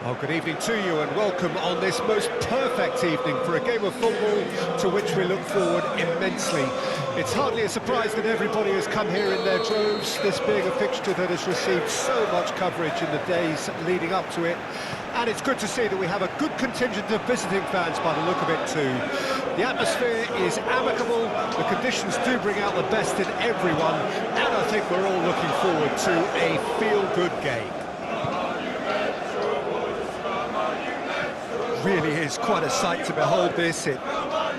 Oh, good evening to you and welcome on this most perfect evening for a game of football to which we look forward immensely. It's hardly a surprise that everybody has come here in their droves, this being a fixture that has received so much coverage in the days leading up to it. And it's good to see that we have a good contingent of visiting fans by the look of it too. The atmosphere is amicable, the conditions do bring out the best in everyone, and I think we're all looking forward to a feel-good game. Really is quite a sight to behold this. It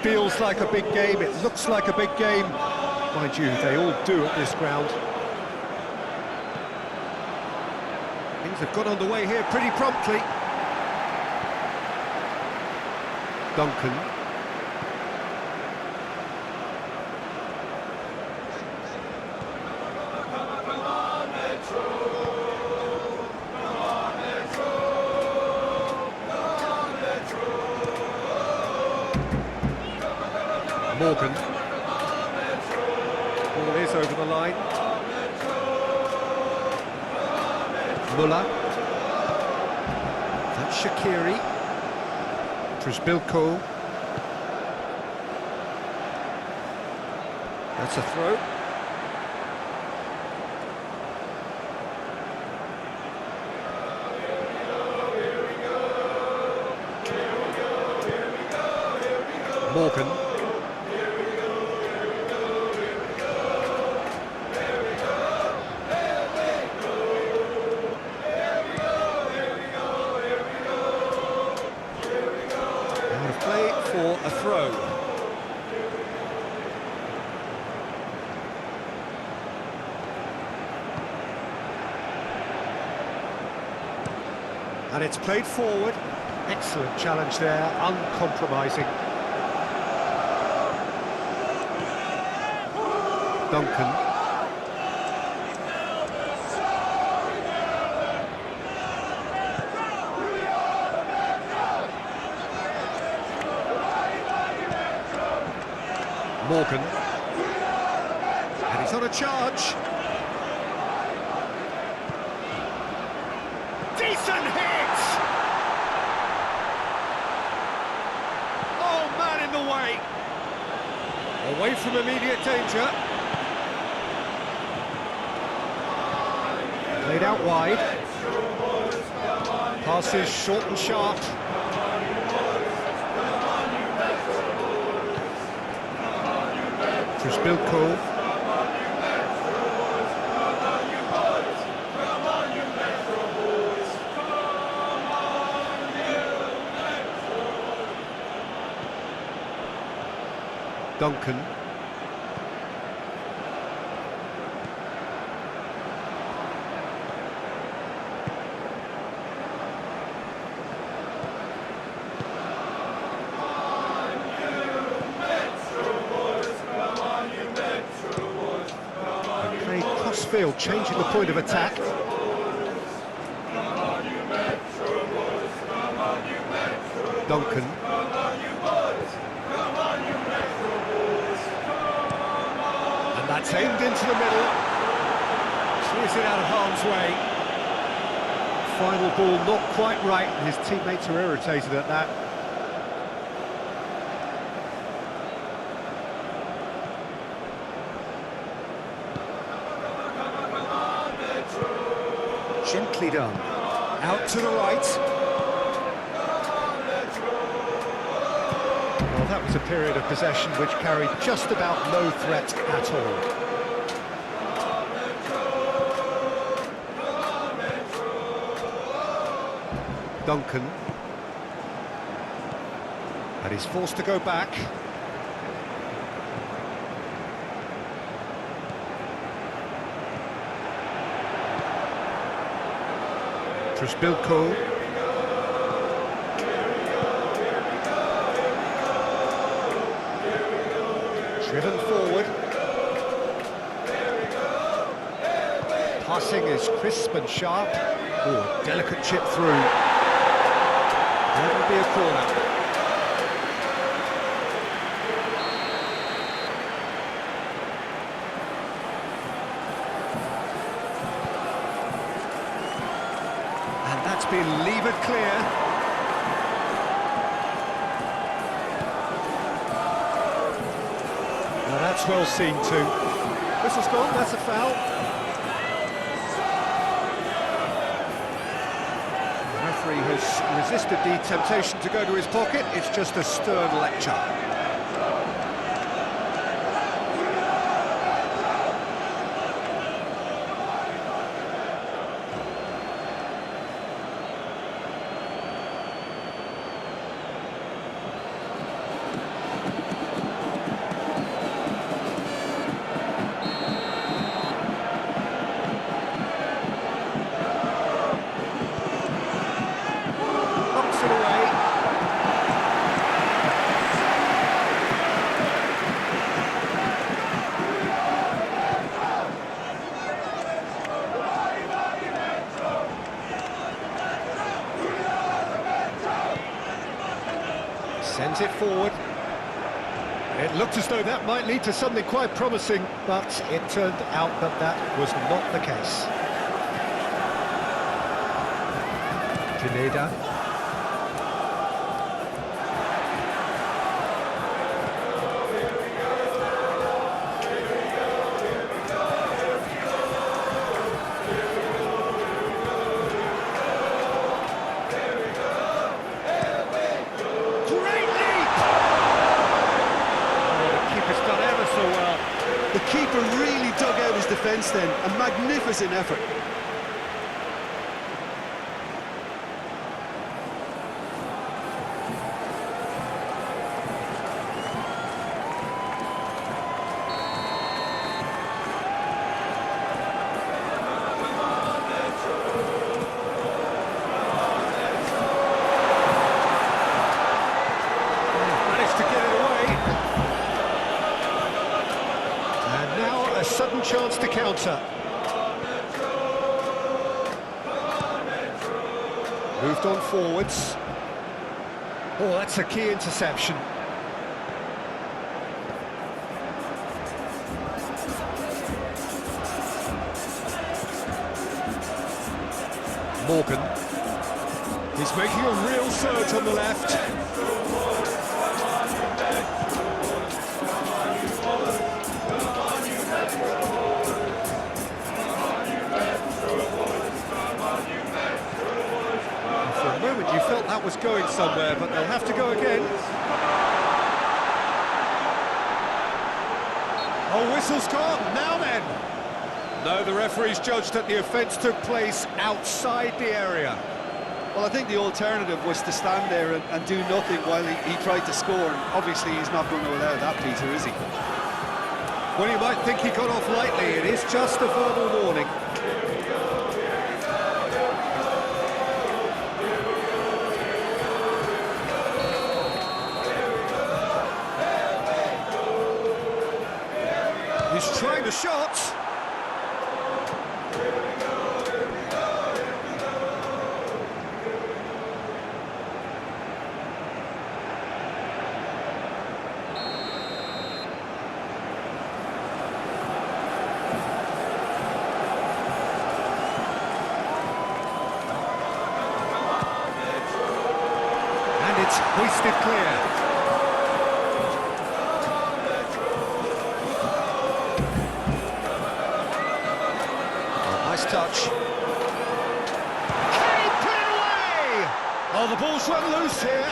feels like a big game, it looks like a big game. Mind you, they all do at this ground. Things have got underway here pretty promptly. Duncan. Morgan. Ball is over the line. Muller. That's Shaqiri. Trisbilko. That's a throw. Morgan. For a throw. And it's played forward. Excellent challenge there, uncompromising. Duncan. Morgan, and he's on a charge. Decent hit! Oh, man in the way. Away from immediate danger. Played out wide. Passes short and sharp. Trisbilko. Duncan. Field changing the point of attack. Duncan. And that's aimed into the middle. Clears it out of harm's way. Final ball not quite right, and his teammates are irritated at that. Gently done. Out to the right. Well, that was a period of possession which carried just about no threat at all. Duncan. And he's forced to go back. Trisbilko. Driven forward. Passing is crisp and sharp. Oh, delicate chip through. That will be a corner. It's been levered clear. Now that's well seen too. Whistle's gone, that's a foul. The referee has resisted the temptation to go to his pocket. It's just a stern lecture. Sends it forward. It looked as though that might lead to something quite promising, but it turned out that that was not the case. Pineda. The keeper really dug out his defence then, a magnificent effort. Managed to get it away. A sudden chance to counter. Moved on forwards. Oh, that's a key interception. Morgan. He's making a real surge on the left. You felt that was going somewhere, but they'll have to go again. Oh, whistle's gone. Now then. No, the referee's judged that the offence took place outside the area. Well, I think the alternative was to stand there and do nothing while he tried to score. And obviously, he's not going to allow that, Peter, is he? Well, you might think he got off lightly. It is just a verbal warning. He's trying the shot. And it's hoisted clear. Nice touch. Can he put it away? Oh, the ball's run loose here.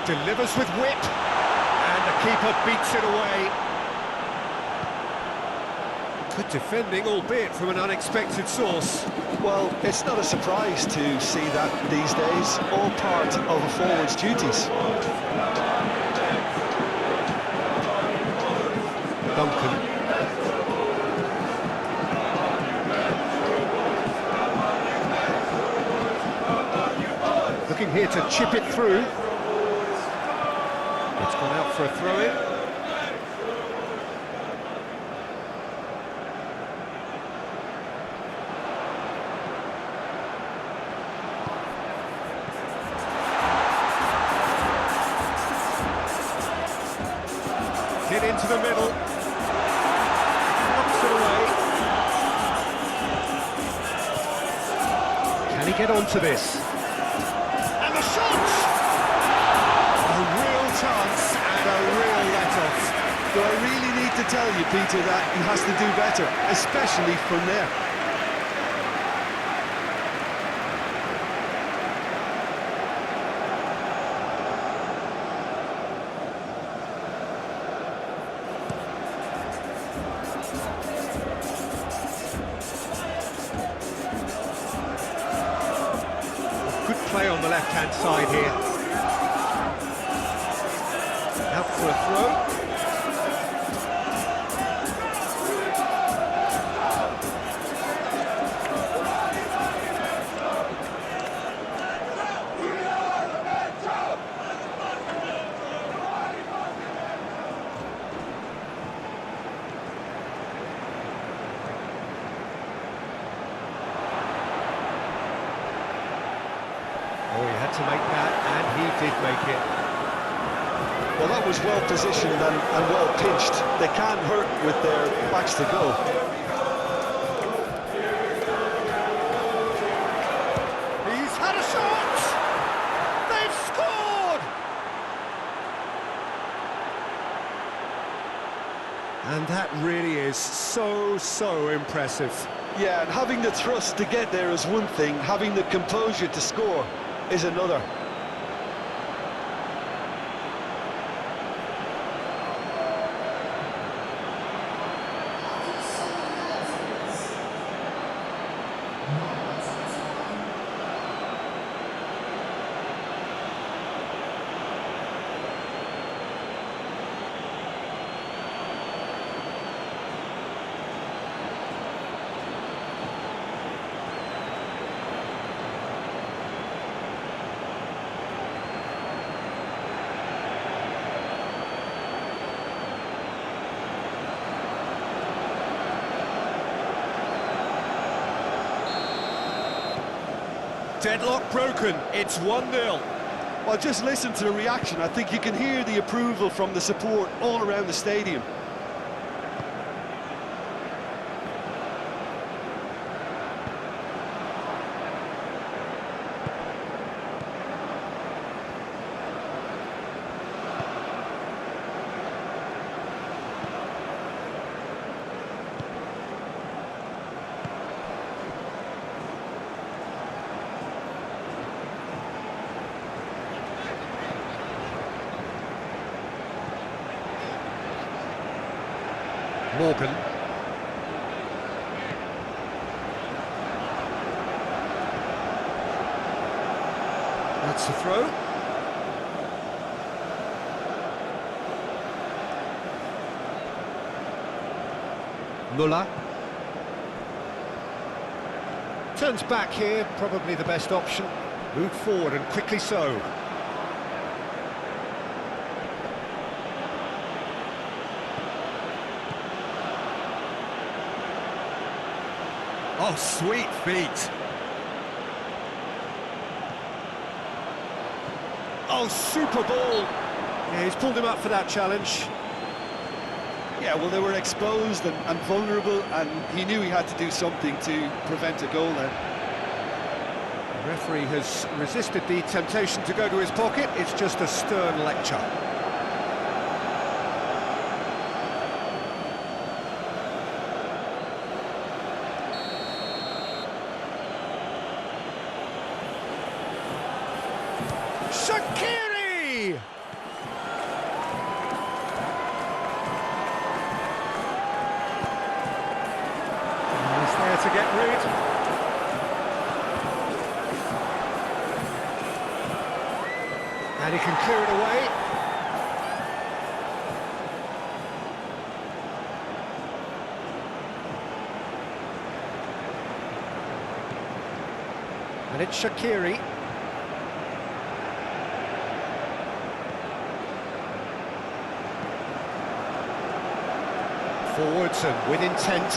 Delivers with whip. And the keeper beats it away. Good defending, albeit from an unexpected source. Well, it's not a surprise to see that these days, all part of a forward's duties. Duncan. Looking here to chip it through. It's gone out for a throw-in. Get into the middle. Knocks it away. he get onto this? And the shot! A real chance and a real let-off. Do I really need to tell you, Peter, that he has to do better, especially from there? Good play on the left-hand side here. Out for a throw. Oh, he had to make that, and he did make it. Well, that was well positioned and well pitched. They can't hurt with their backs to goal. He's had a shot! They've scored! And that really is so impressive. Yeah, and having the thrust to get there is one thing, having the composure to score is another. Deadlock broken, it's 1-0. Well, just listen to the reaction. I think you can hear the approval from the support all around the stadium. Morgan. That's the throw. Muller. Turns back here, probably the best option. Move forward and quickly so. Oh, sweet feet. Oh, super ball. Yeah, he's pulled him up for that challenge. Yeah, well, they were exposed and vulnerable, and he knew he had to do something to prevent a goal there. The referee has resisted the temptation to go to his pocket. It's just a stern lecture. Shaqiri! He's there to get rid. And he can clear it away. And it's Shaqiri. Forwards and with intent.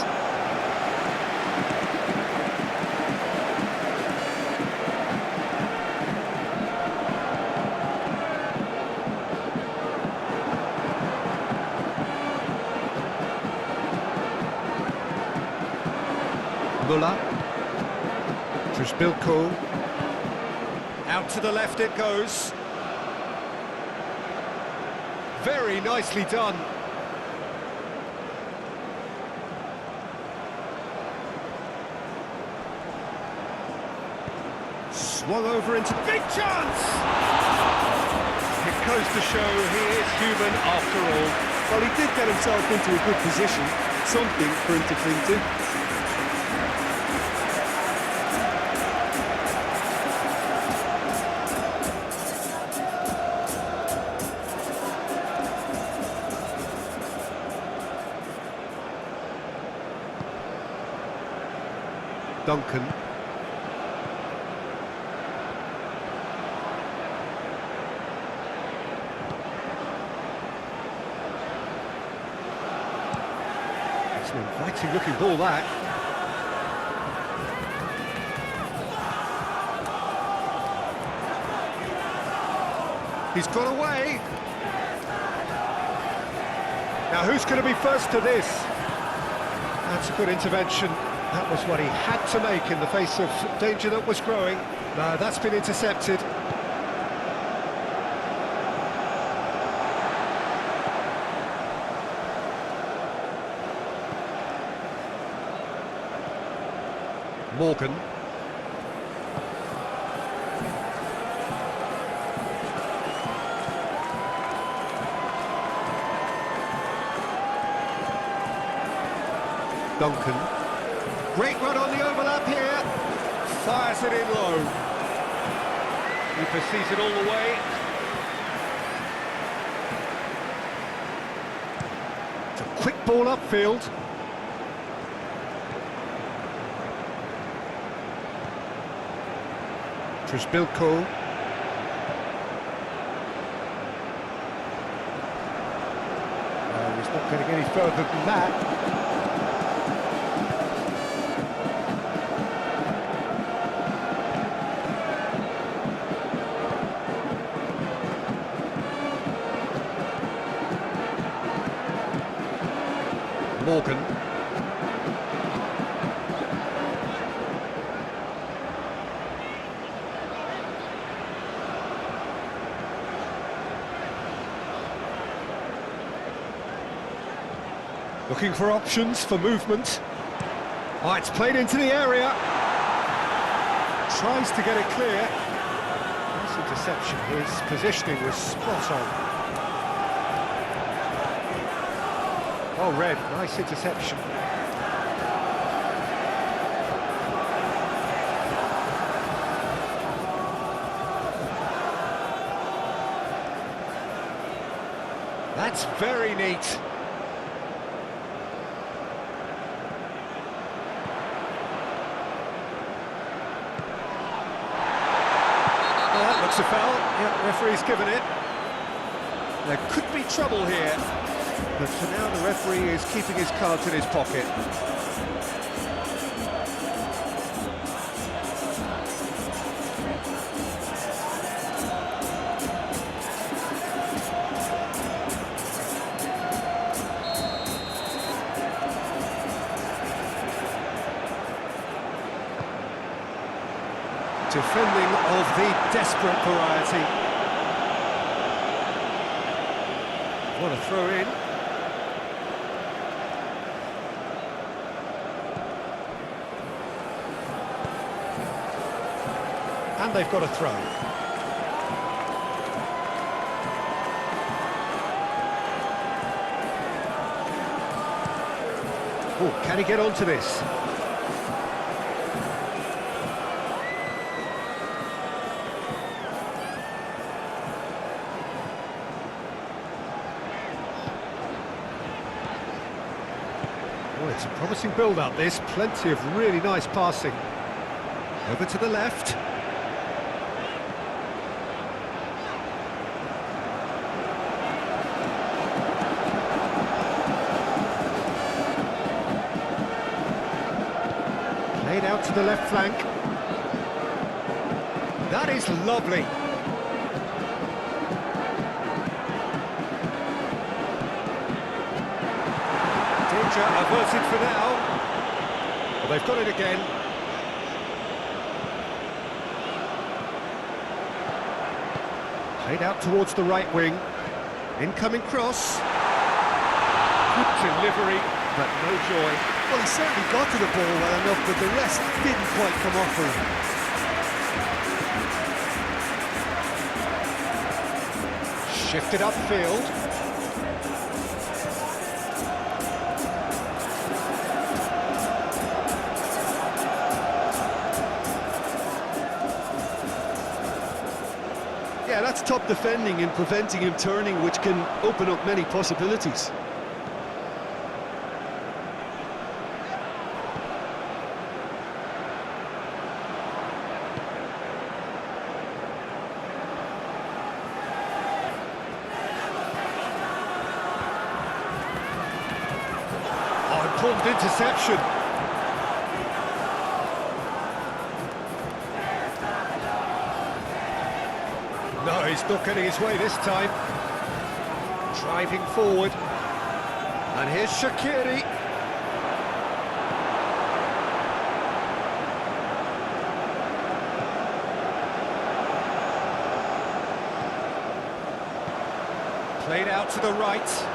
Muller. Bilko. Out to the left it goes. Very nicely done. Swung over into big chance! It goes to show he is human after all. Well, he did get himself into a good position, something for him to cling to. Duncan. It's an inviting looking ball, that. He's got away. Now who's going to be first to this? That's a good intervention. That was what he had to make in the face of danger that was growing. No, that's been intercepted. Morgan. Duncan. Great run on the overlap here. Fires it in low. Keeper sees it all the way. It's a quick ball upfield. Bilko. He's not getting any further than that. Morgan. Looking for options for movement. Oh, it's played into the area. Tries to get it clear. Nice interception. His positioning was spot on. Oh, Red, nice interception. That's very neat. Oh, that looks a foul. Yeah, referee's given it. There could be trouble here. But for now, the referee is keeping his cards in his pocket. Defending of the desperate variety. What a throw in. And they've got a throw. Oh, can he get onto this? Well, it's a promising build-up, this. Plenty of really nice passing. Over to the left. Played out to the left flank. That is lovely. Danger averted for now. Well, they've got it again. Played out towards the right wing. Incoming cross. Good delivery, but no joy. Well, he certainly got to the ball well enough, but the rest didn't quite come off for him. Shifted upfield. Yeah, that's top defending and preventing him turning, which can open up many possibilities. Important interception. No, he's not getting his way this time. Driving forward. And here's Shaqiri. Played out to the right.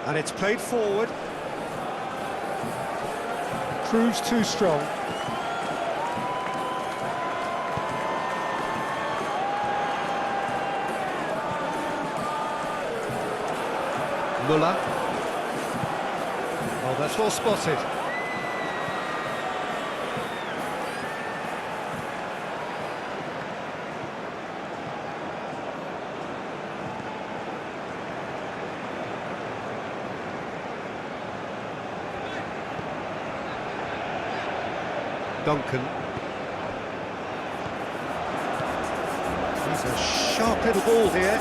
And it's played forward. Proves too strong. Muller. Oh, that's well spotted. Duncan. He's a sharp little ball here.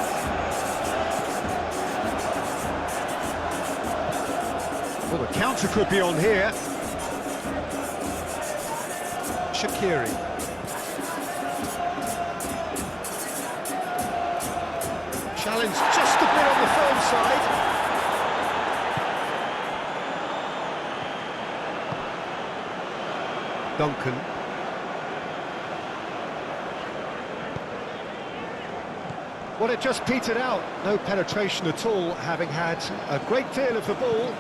Well, the counter could be on here. Shaqiri. Challenge just a bit on the firm side. Duncan. Well, it just petered out. No penetration at all, having had a great deal of the ball.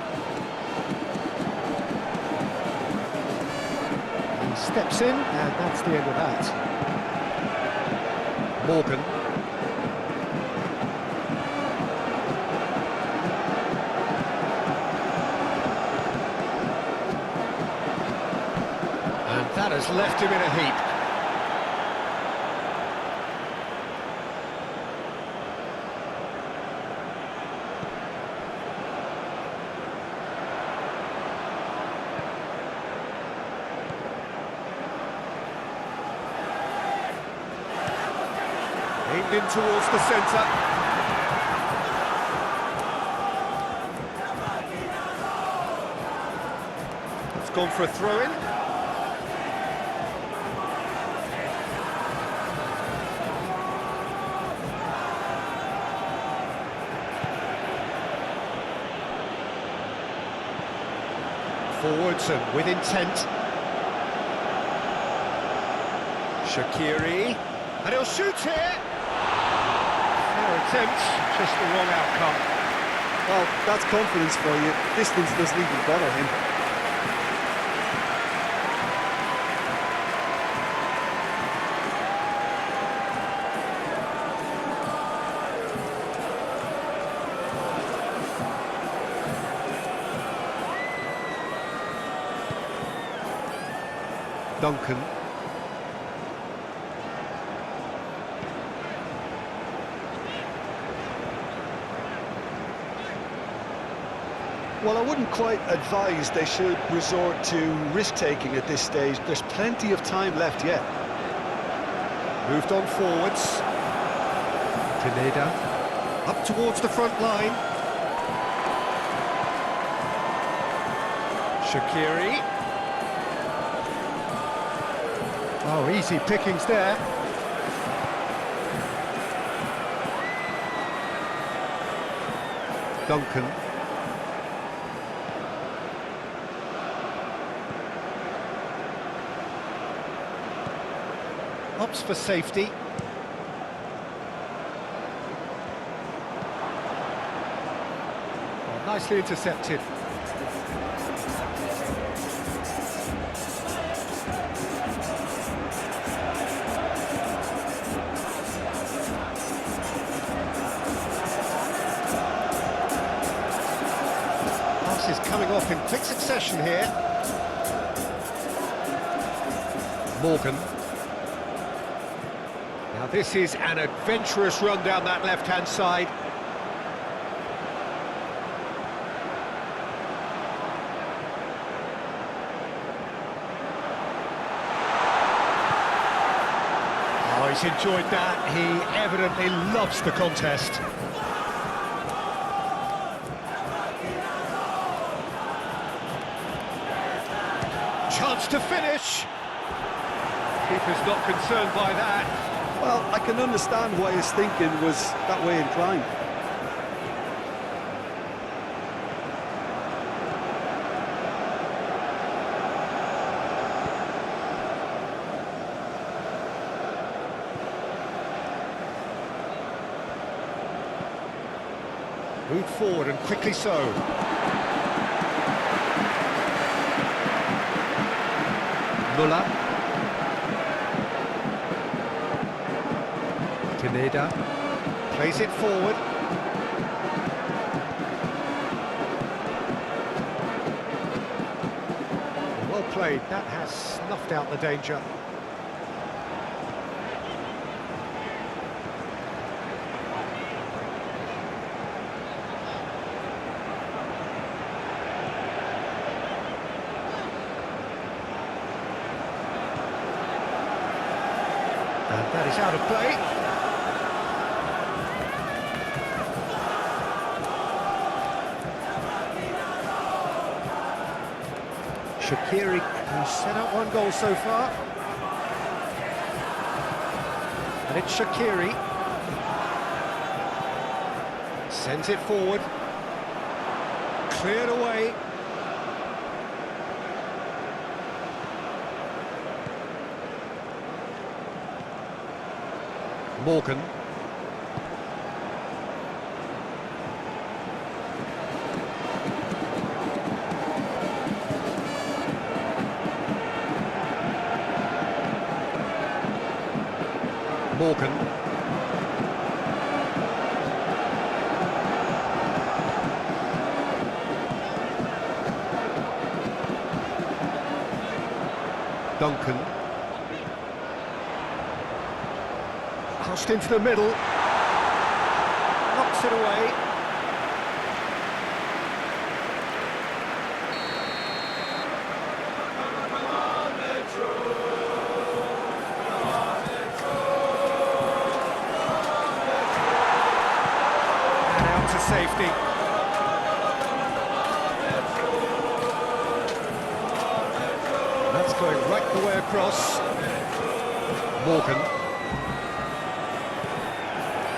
He steps in, and that's the end of that. Morgan. That has left him in a heap. Aimed in towards the centre. It's gone for a throw-in. Forwards and with intent. Shaqiri, and he'll shoot here. Fair attempt, just the wrong outcome. Well, that's confidence for you. Distance doesn't even bother him. Duncan. Well, I wouldn't quite advise they should resort to risk-taking at this stage. There's plenty of time left yet. Moved on forwards. Pineda up towards the front line. Shaqiri. Oh, easy pickings there. Duncan. Opts for safety. Oh, nicely intercepted. Passes coming off in quick succession here. Morgan. Now this is an adventurous run down that left-hand side. Oh, he's enjoyed that. He evidently loves the contest. Chance to finish. Keeper's not concerned by that. Well, I can understand why his thinking was that way inclined. Moved forward and quickly so. Muller. Pineda plays it forward. Well played, that has snuffed out the danger. And that is out of play. Shaqiri, who's set up one goal so far. And it's Shaqiri. Sends it forward. Cleared away. Morgan. Morgan. Duncan. Crossed into the middle. Knocks it away. To safety. That's going right the way across. Morgan.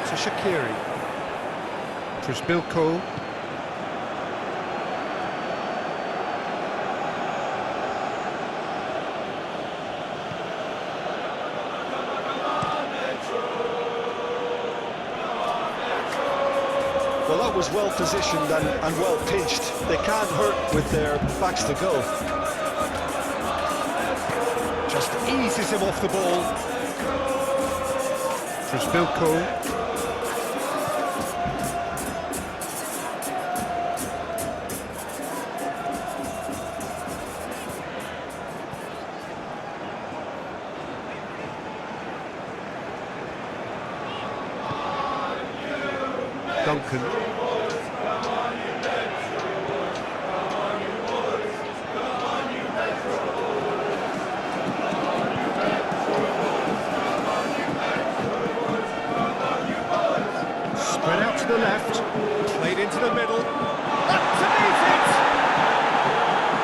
To Shaqiri. Trisbilko. Well, that was well positioned and well pitched. They can't hurt with their backs to go. Just eases him off the ball. Trisbilko. Duncan. Spread out to the left, played into the middle, up to meet it!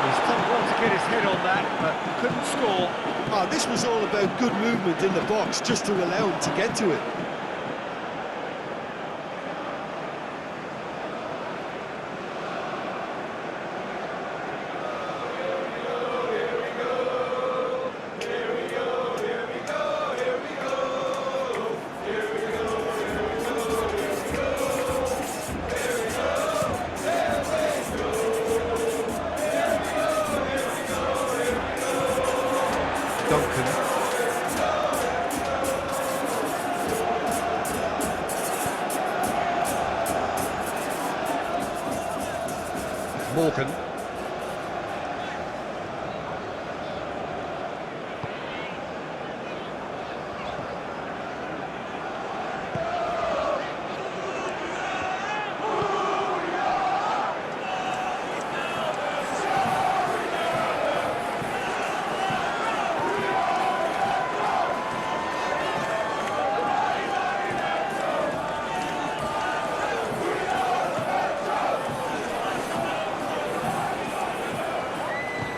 He's done well to get his head on that, but couldn't score. Oh, this was all about good movement in the box, just to allow him to get to it. Duncan. Morgan.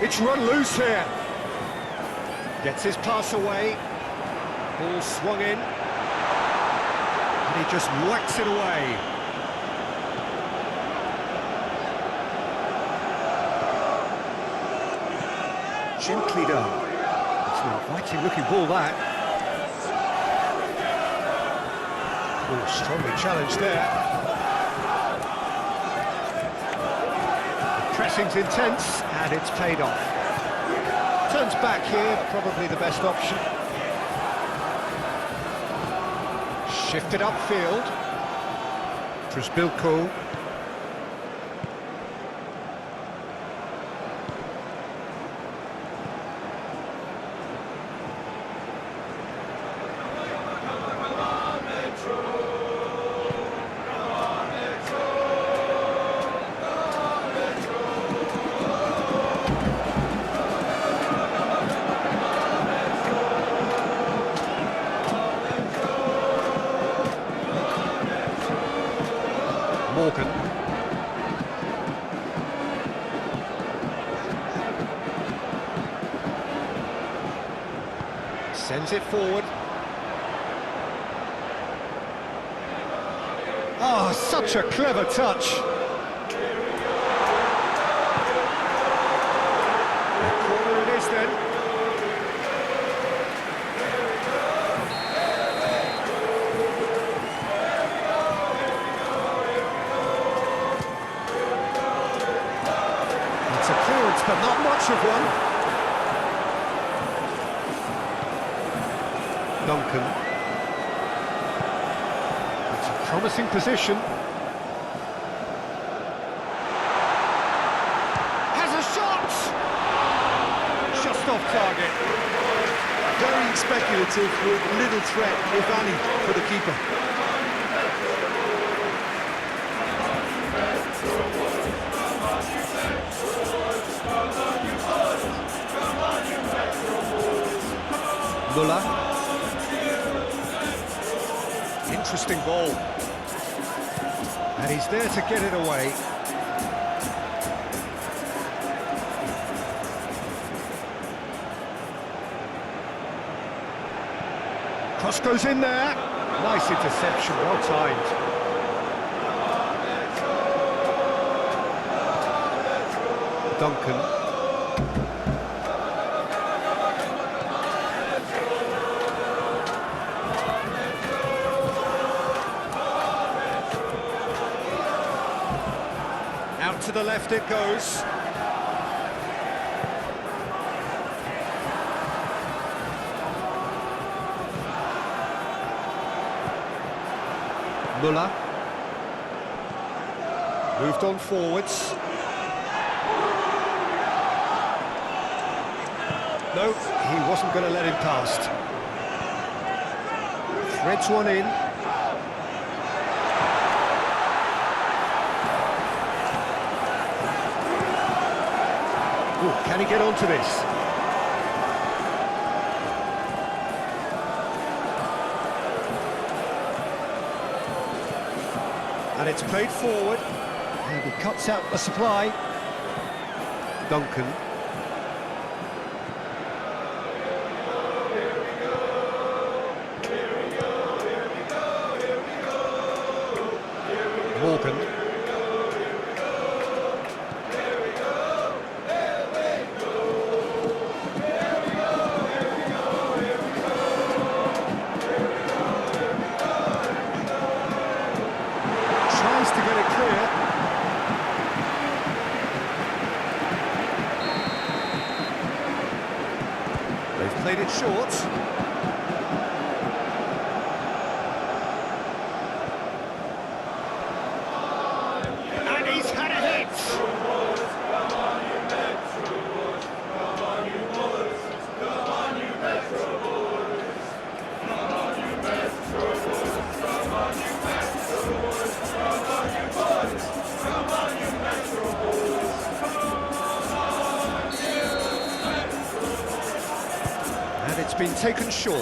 It's run loose here. Gets his pass away. Ball swung in. And he just whacks it away. Gently done. It's an inviting looking ball, that. Oh, strongly challenged there. Pressing's intense, and it's paid off. Turns back here, probably the best option. Shifted upfield. Trisbilko. Morgan. Sends it forward. Oh, such a clever touch. A corner it is then. It's a clearance, but not much of one. Duncan. It's a promising position. Has a shot! Just off target. Very speculative with little threat, if any, for the keeper. Muller. Interesting ball. And he's there to get it away. Cross goes in there. Nice interception, well timed. Duncan. Out to the left it goes. Muller. Moved on forwards. No, he wasn't going to let him past. Threads one in. Ooh, can he get onto this? And it's played forward, and he cuts out the supply. Duncan. Morgan. Tries to get it clear. played it short. And he's had a hit! And it's been taken short.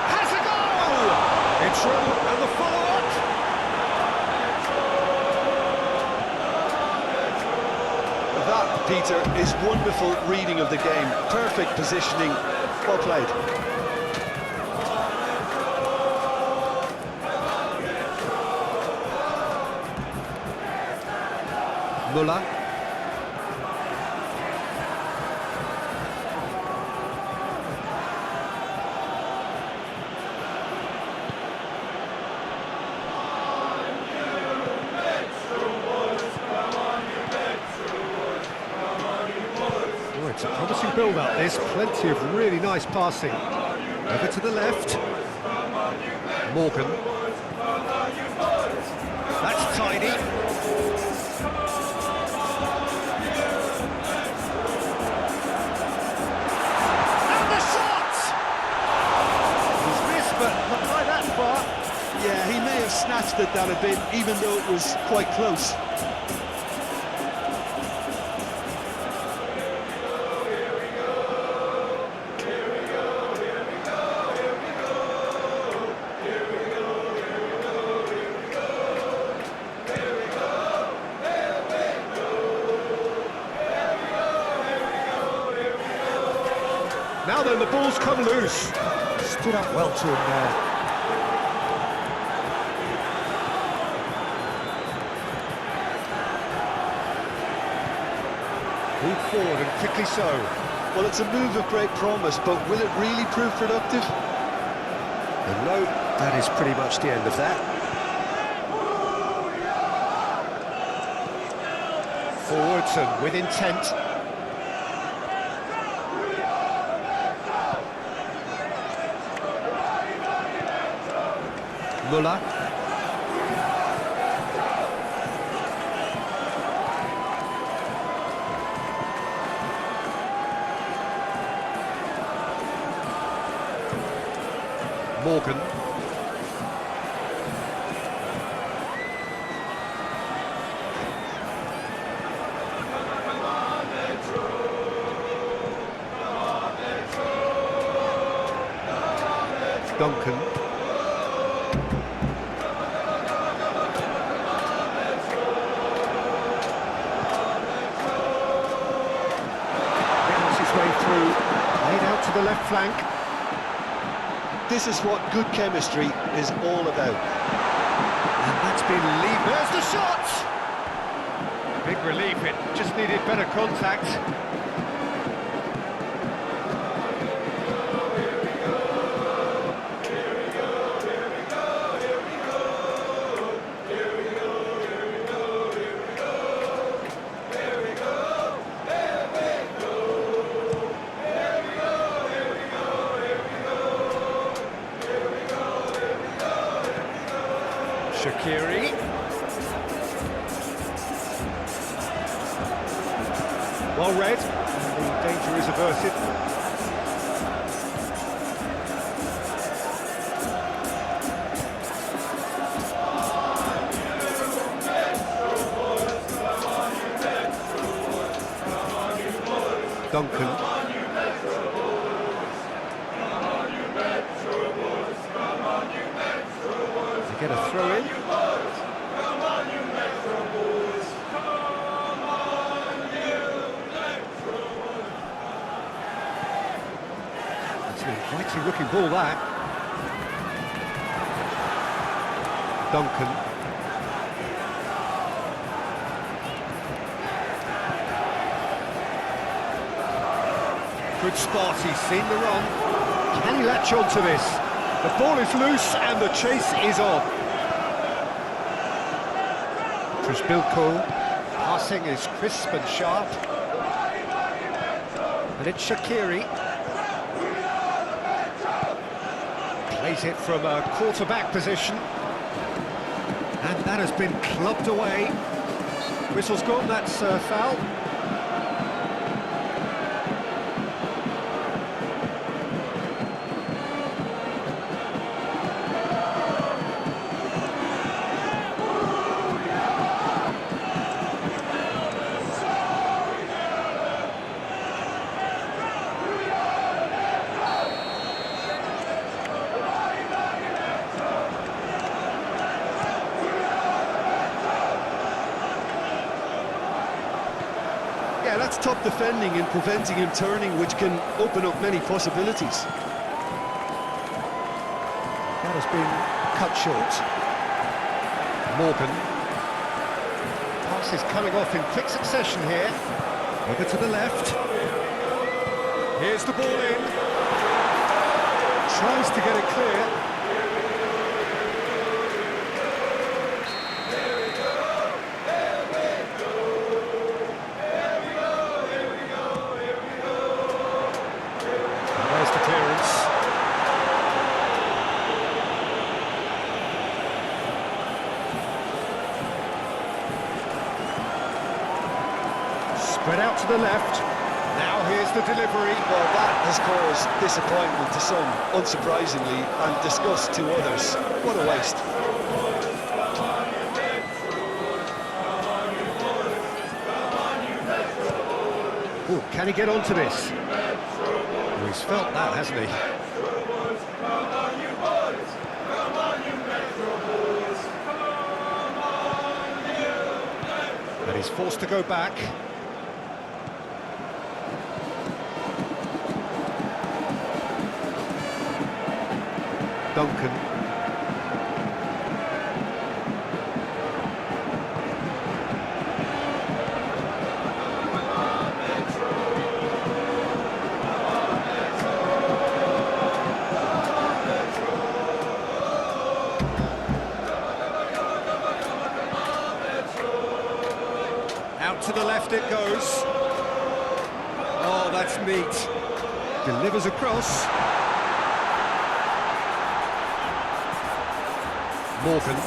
Has a goal! In trouble, and the follow-up. That, Peter, is wonderful reading of the game. Perfect positioning. Well played. Muller. Oh, it's a promising build-up, this. Plenty of really nice passing. Over to the left. Morgan. That's tidy. And the shot! He's missed, but not by that far. Yeah, he may have snatched at that a bit, even though it was quite close. Now then, the ball's come loose. Stood up well to him there. Moved forward and quickly so. Well, it's a move of great promise, but will it really prove productive? And no, that is pretty much the end of that. Forwards and with intent. Muller. Morgan. Duncan. Through, laid out to the left flank. This is what good chemistry is all about. And that's been leave. There's the shot! Big relief, it just needed better contact. Shaqiri. Well read, and the danger is averted. Duncan. They get a throw in. It's an inviting looking ball, that. Duncan. Good spot, he's seen the run. Can he latch on to this? The ball is loose and the chase is on. Bilko, passing is crisp and sharp. And it's Shaqiri. Plays it from a quarterback position. And that has been clubbed away. Whistle's gone, that's foul. Yeah, that's top defending and preventing him turning, which can open up many possibilities. That has been cut short. Morgan. Pass is coming off in quick succession here. Over to the left. Here's the ball in. Tries to get it clear. Spread out to the left. Now here's the delivery. Well, that has caused disappointment to some, unsurprisingly, and disgust to others. What a waste. Ooh, can he get onto this? Well, he's felt that, hasn't he? And he's forced to go back. Duncan. Out to the left it goes. Oh, that's neat. Delivers across. Morgan.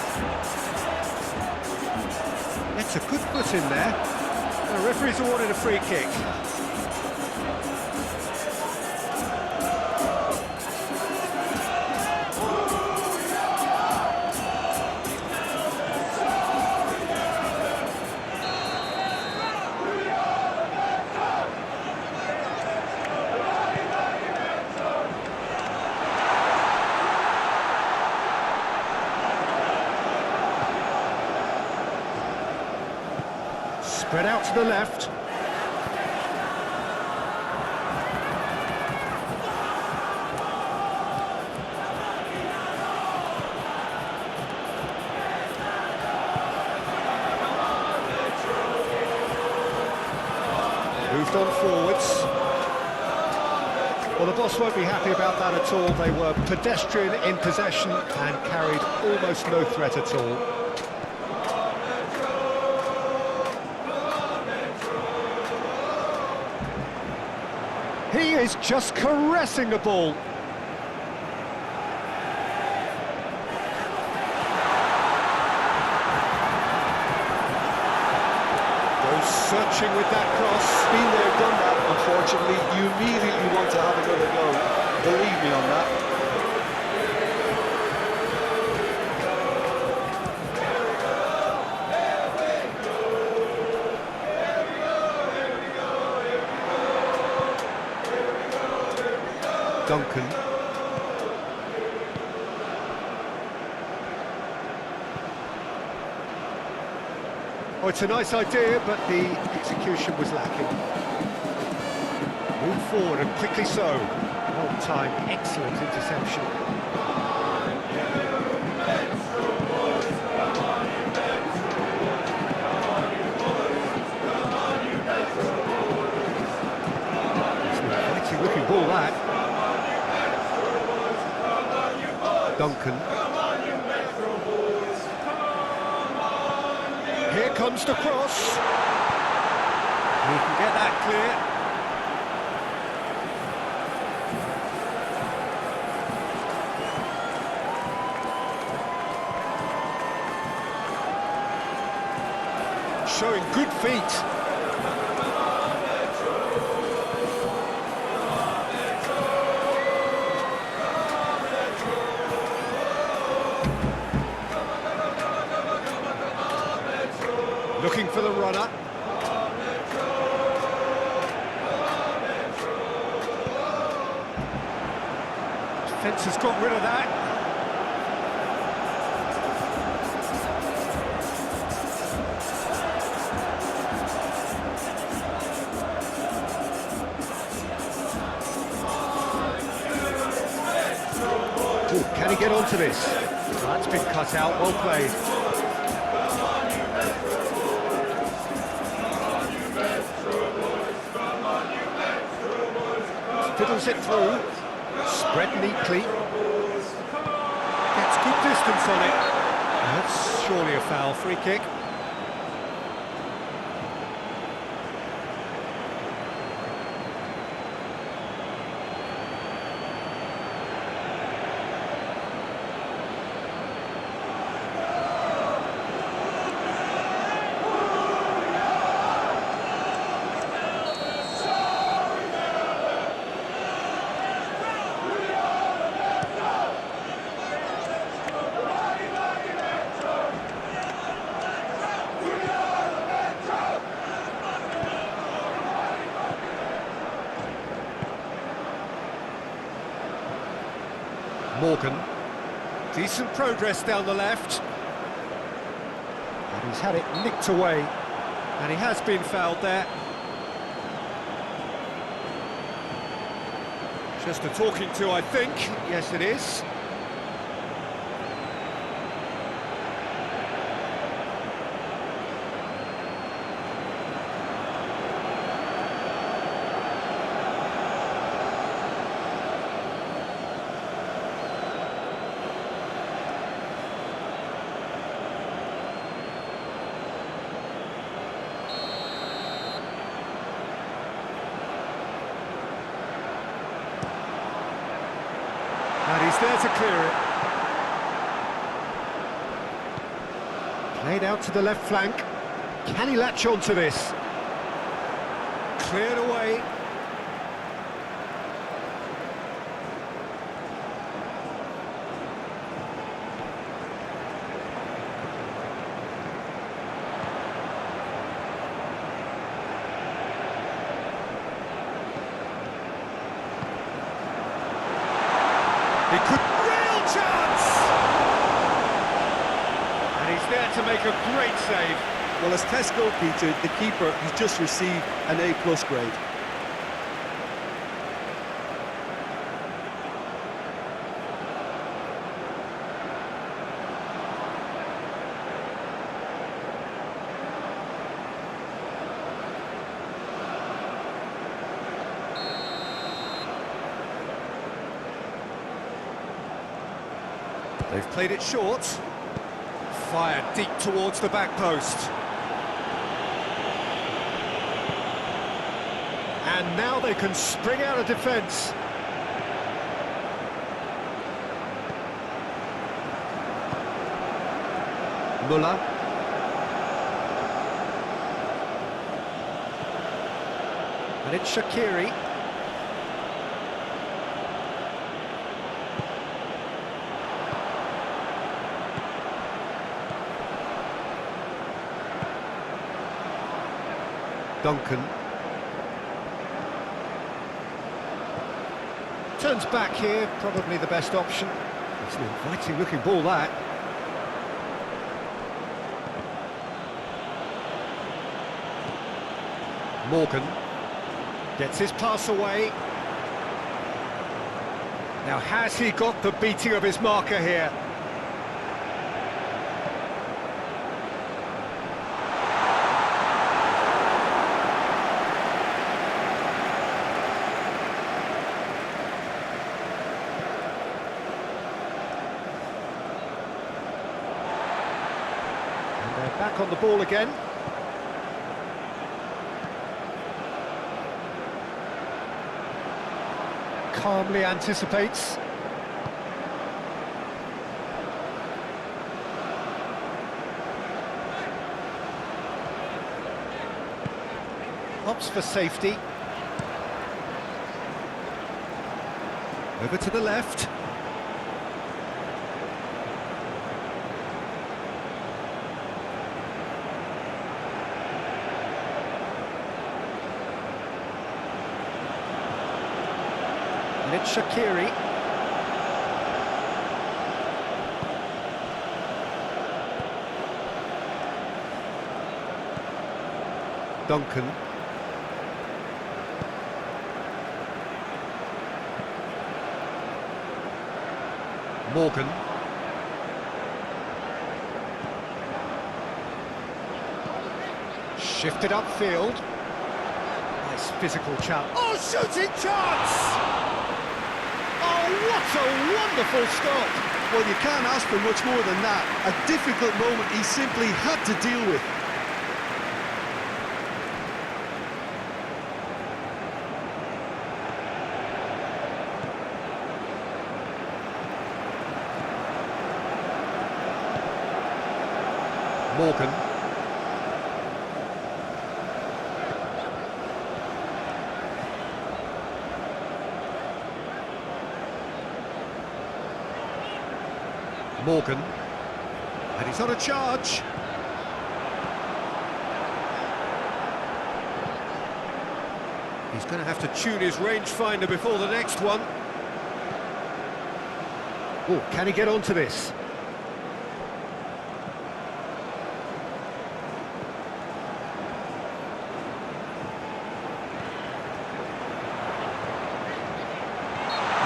It's a good foot in there. The referee's awarded a free kick. Spread out to the left. Moved on forwards. Well, the boss won't be happy about that at all. They were pedestrian in possession and carried almost no threat at all. He is just caressing the ball. Goes searching with that cross. Been there, done that, unfortunately. You immediately want to have another go. Believe me on that. Duncan. Oh, it's a nice idea, but the execution was lacking. Move forward, and quickly so. Well timed, excellent interception. It's an exciting looking ball, that. Duncan. Here comes the cross. He can get that clear. Showing good feet. Looking for the runner. Defence has got rid of that. Ooh, can he get onto this? That's been cut out, well played. Fiddles it through, spread neatly. Gets good distance on it. That's surely a foul, free kick. Morgan, decent progress down the left, and he's had it nicked away, and he has been fouled there. Just a talking to, I think. Yes, it is. And he's there to clear it. Played out to the left flank. Can he latch onto this? Cleared away. He could... Real chance! And he's there to make a great save. Well, as test goalkeeper, the keeper has just received an A+ grade. They've played it short. Fired deep towards the back post. And now they can spring out of defence. Muller. And it's Shaqiri. Duncan. Turns back here, probably the best option. It's an inviting looking ball, that. Morgan gets his pass away. Now, has he got the beating of his marker here? Back on the ball again. Calmly anticipates. Hops for safety. Over to the left. And it's Shaqiri. Duncan. Morgan. Shifted upfield. Nice physical challenge. Oh, shooting chance! Oh, what a wonderful stop! Well, you can't ask for much more than that. A difficult moment he simply had to deal with. Morgan. Morgan. And he's on a charge. He's going to have to tune his rangefinder before the next one. Oh, can he get onto this?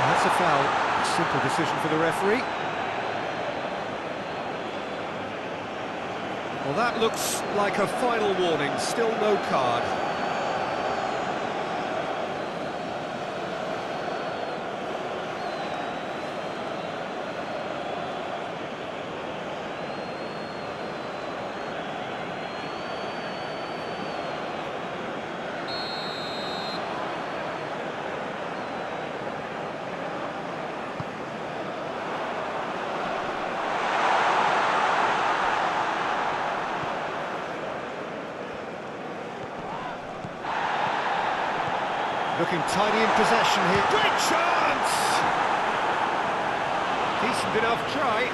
That's a foul. Simple decision for the referee. Well, that looks like a final warning. Still no card. Looking tidy in possession here. Great chance! Decent enough try.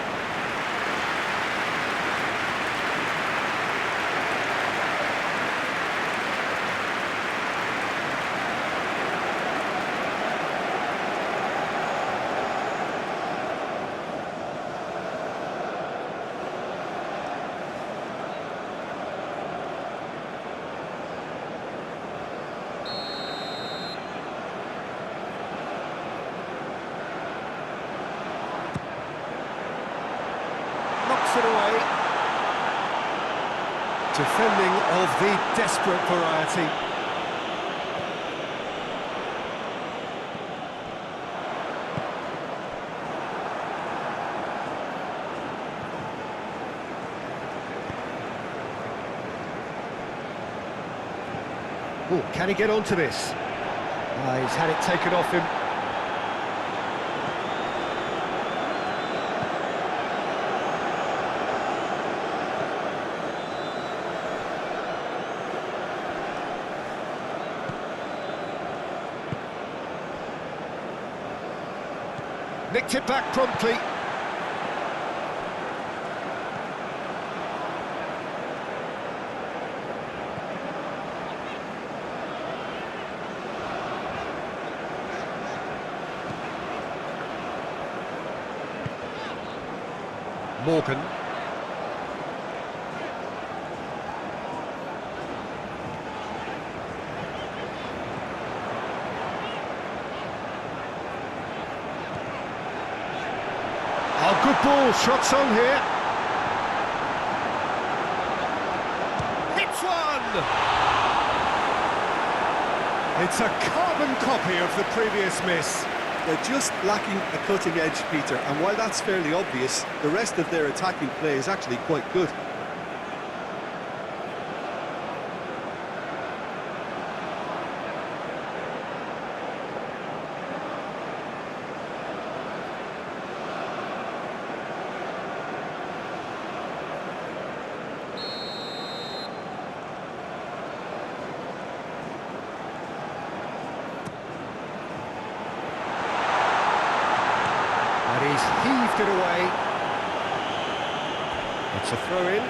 Knocks it away. Defending of the desperate variety. Oh, can he get onto this? He's had it taken off him. Nicked it back promptly. Morgan. Oh, good ball, shots on here. Hits one! It's a carbon copy of the previous miss. They're just lacking a cutting edge, Peter, and while that's fairly obvious, the rest of their attacking play is actually quite good. And he's heaved it away. It's a throw-in.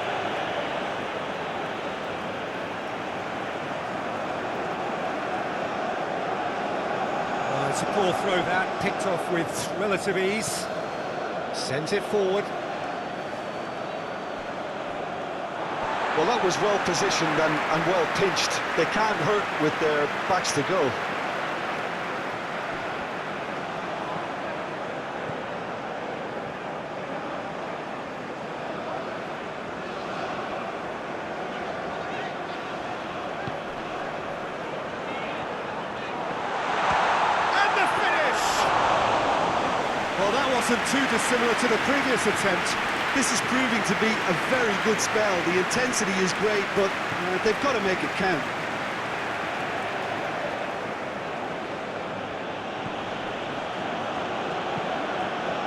It's a poor throw that, picked off with relative ease. Sends it forward. Well, that was well positioned and well pinched. They can't hurt with their backs to go. And the finish! Well, that wasn't too dissimilar to the previous attempt. This is proving to be a very good spell. The intensity is great, but they've got to make it count.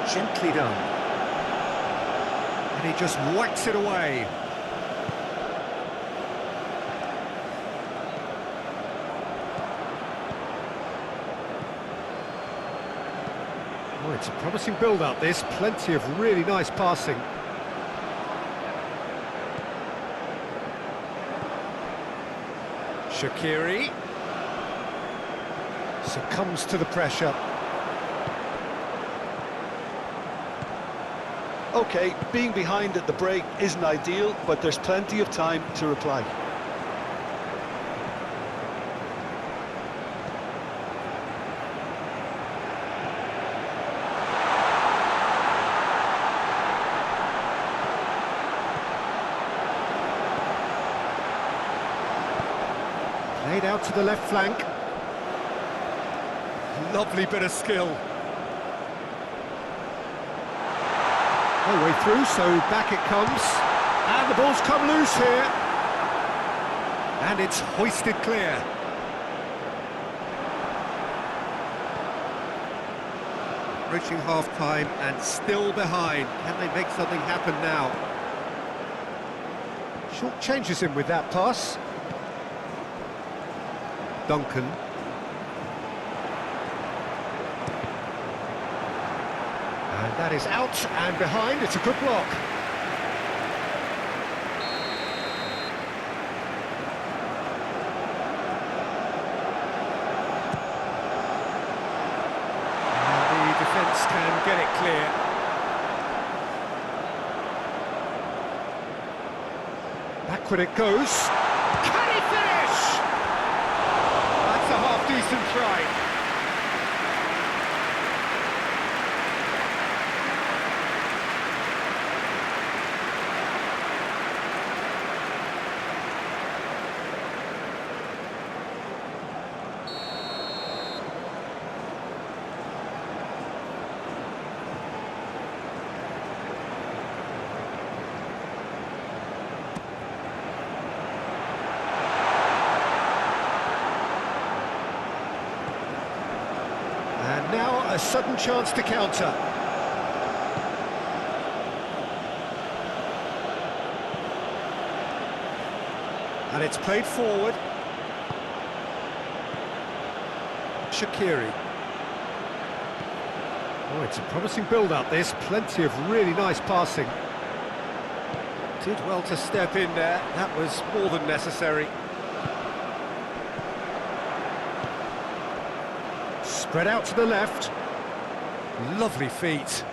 Gently done. And he just whacks it away. Oh, it's a promising build-up, this. Plenty of really nice passing. Shaqiri succumbs to the pressure. Okay, being behind at the break isn't ideal, but there's plenty of time to reply. Played out to the left flank. Lovely bit of skill. No way through, so back it comes. And the ball's come loose here. And it's hoisted clear. Reaching half-time and still behind. Can they make something happen now? Short changes him with that pass. Duncan. And that is out and behind. It's a good block. And the defence can get it clear. Backward it goes. Can he finish? That's a half-decent try. And now a sudden chance to counter. And it's played forward. Shaqiri. Oh, it's a promising build-up, this. Plenty of really nice passing. Did well to step in there. That was more than necessary. Spread out to the left. Lovely feet.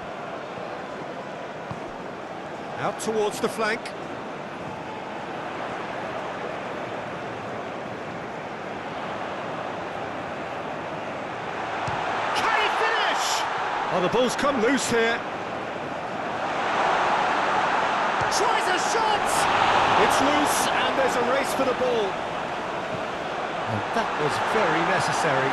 Out towards the flank. Can he finish? Oh, the ball's come loose here. Tries a shot! It's loose and there's a race for the ball. And that was very necessary.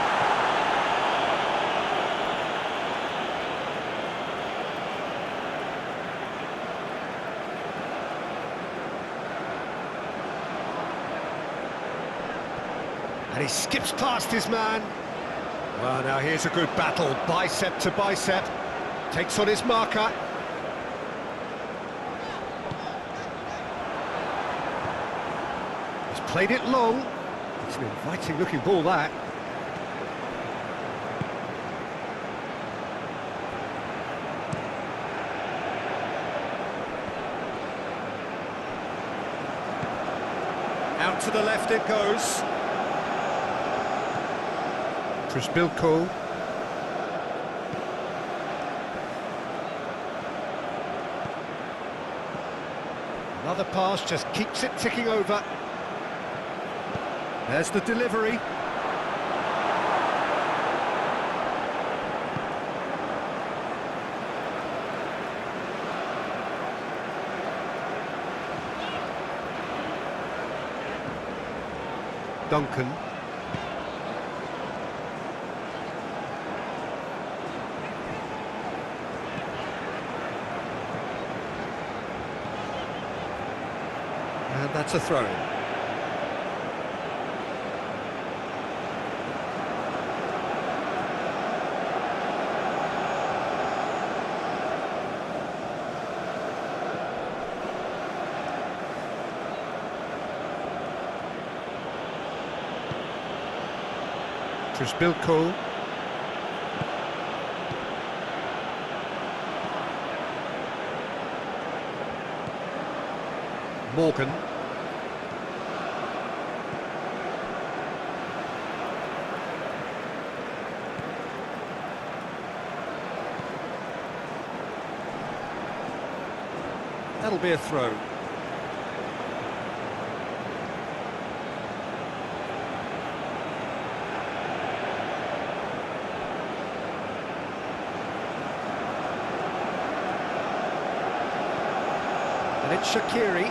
And he skips past his man. Well, now here's a good battle, bicep to bicep. Takes on his marker. He's played it long. It's an inviting looking ball, that. Out to the left it goes. Bilko. Another pass just keeps it ticking over. There's the delivery. Duncan. And that's a throw-in. Bilko. Morgan. That'll be a throw. And it's Shaqiri.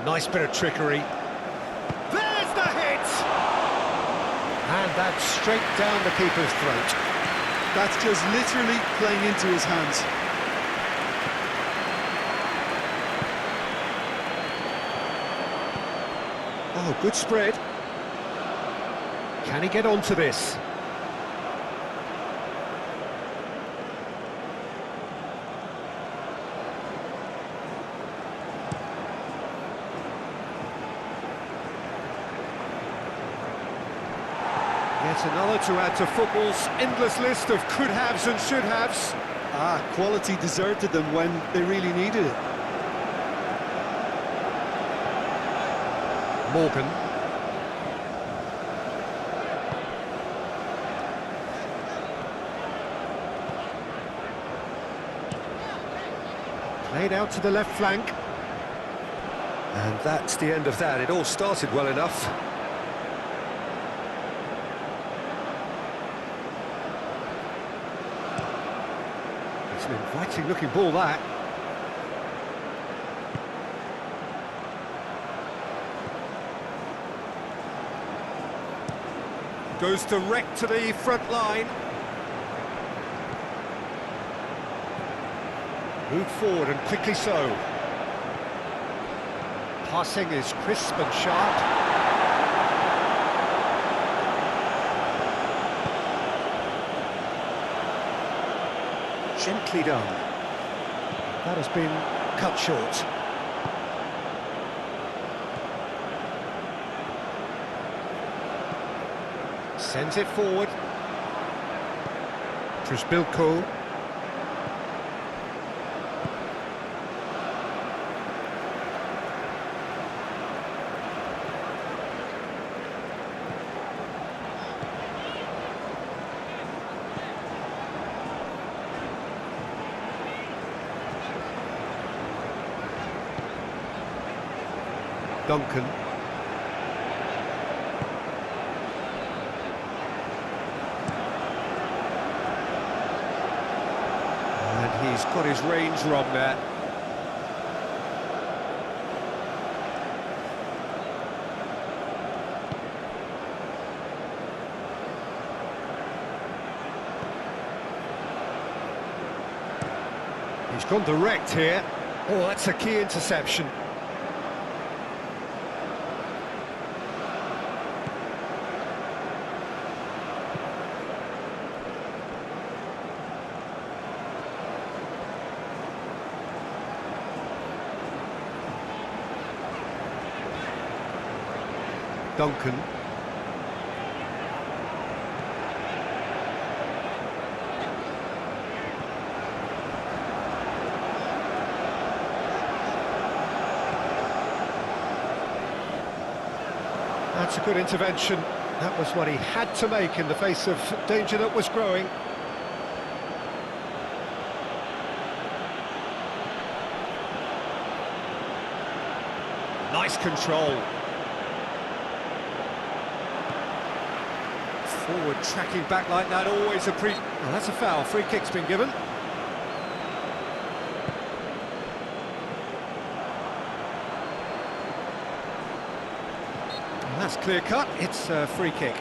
Nice bit of trickery. There's the hit! And that's straight down the keeper's throat. That's just literally playing into his hands. Oh, good spread. Can he get onto this? Yet another to add to football's endless list of could-haves and should-haves. Quality deserted them when they really needed it. Morgan. Played out to the left flank. And that's the end of that. It all started well enough. It's an inviting looking ball, that. Goes direct to the front line. Moved forward and quickly so. Passing is crisp and sharp. Gently done. That has been cut short. Sends it forward. Bilko. Duncan. And he's got his range wrong there. He's gone direct here. Oh, that's a key interception. Duncan. That's a good intervention. That was what he had to make in the face of danger that was growing. Nice control. Forward tracking back like that, always a well, that's a foul. Free kick's been given. And that's clear cut. It's a free kick.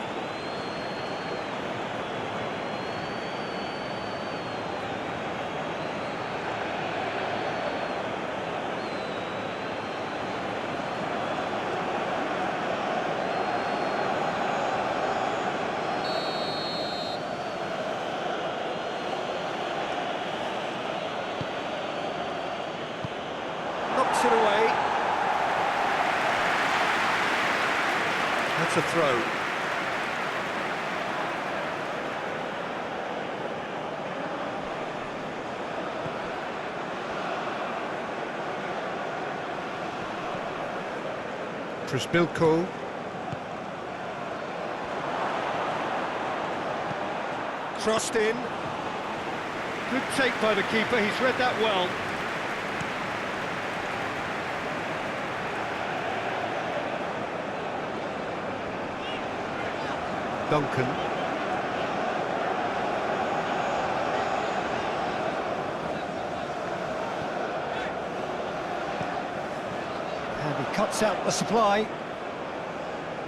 Knocks it away. That's a throw. Trisbilko. Crossed in. Good take by the keeper, he's read that well. Duncan. And he cuts out the supply.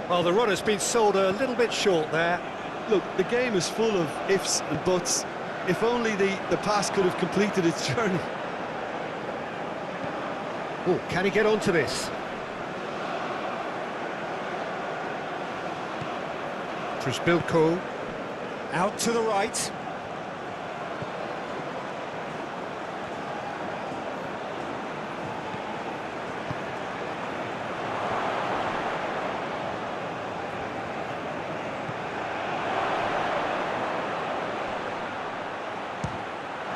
Well, the run has been sold a little bit short there. Look, the game is full of ifs and buts. If only the pass could have completed its journey. Oh, can he get onto this? Trisbilko. Out to the right.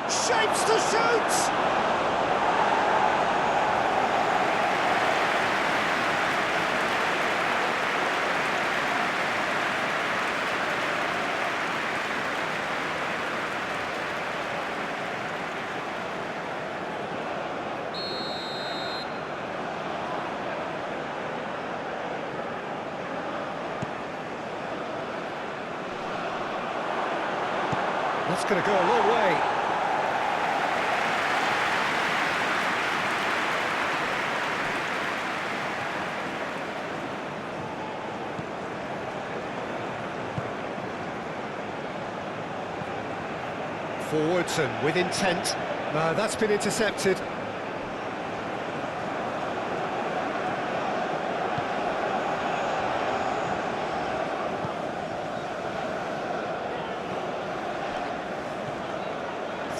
Shapes to shoot! That's going to go a long way. Forwards and with intent. No, that's been intercepted.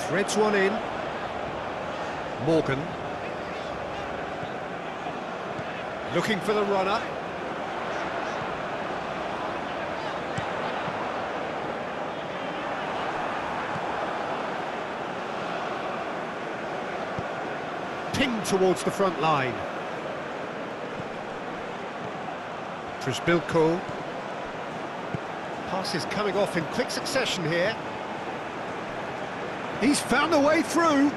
Threads one in. Morgan. Looking for the runner. Ping towards the front line. Trisbilko. Passes coming off in quick succession here. He's found a way through.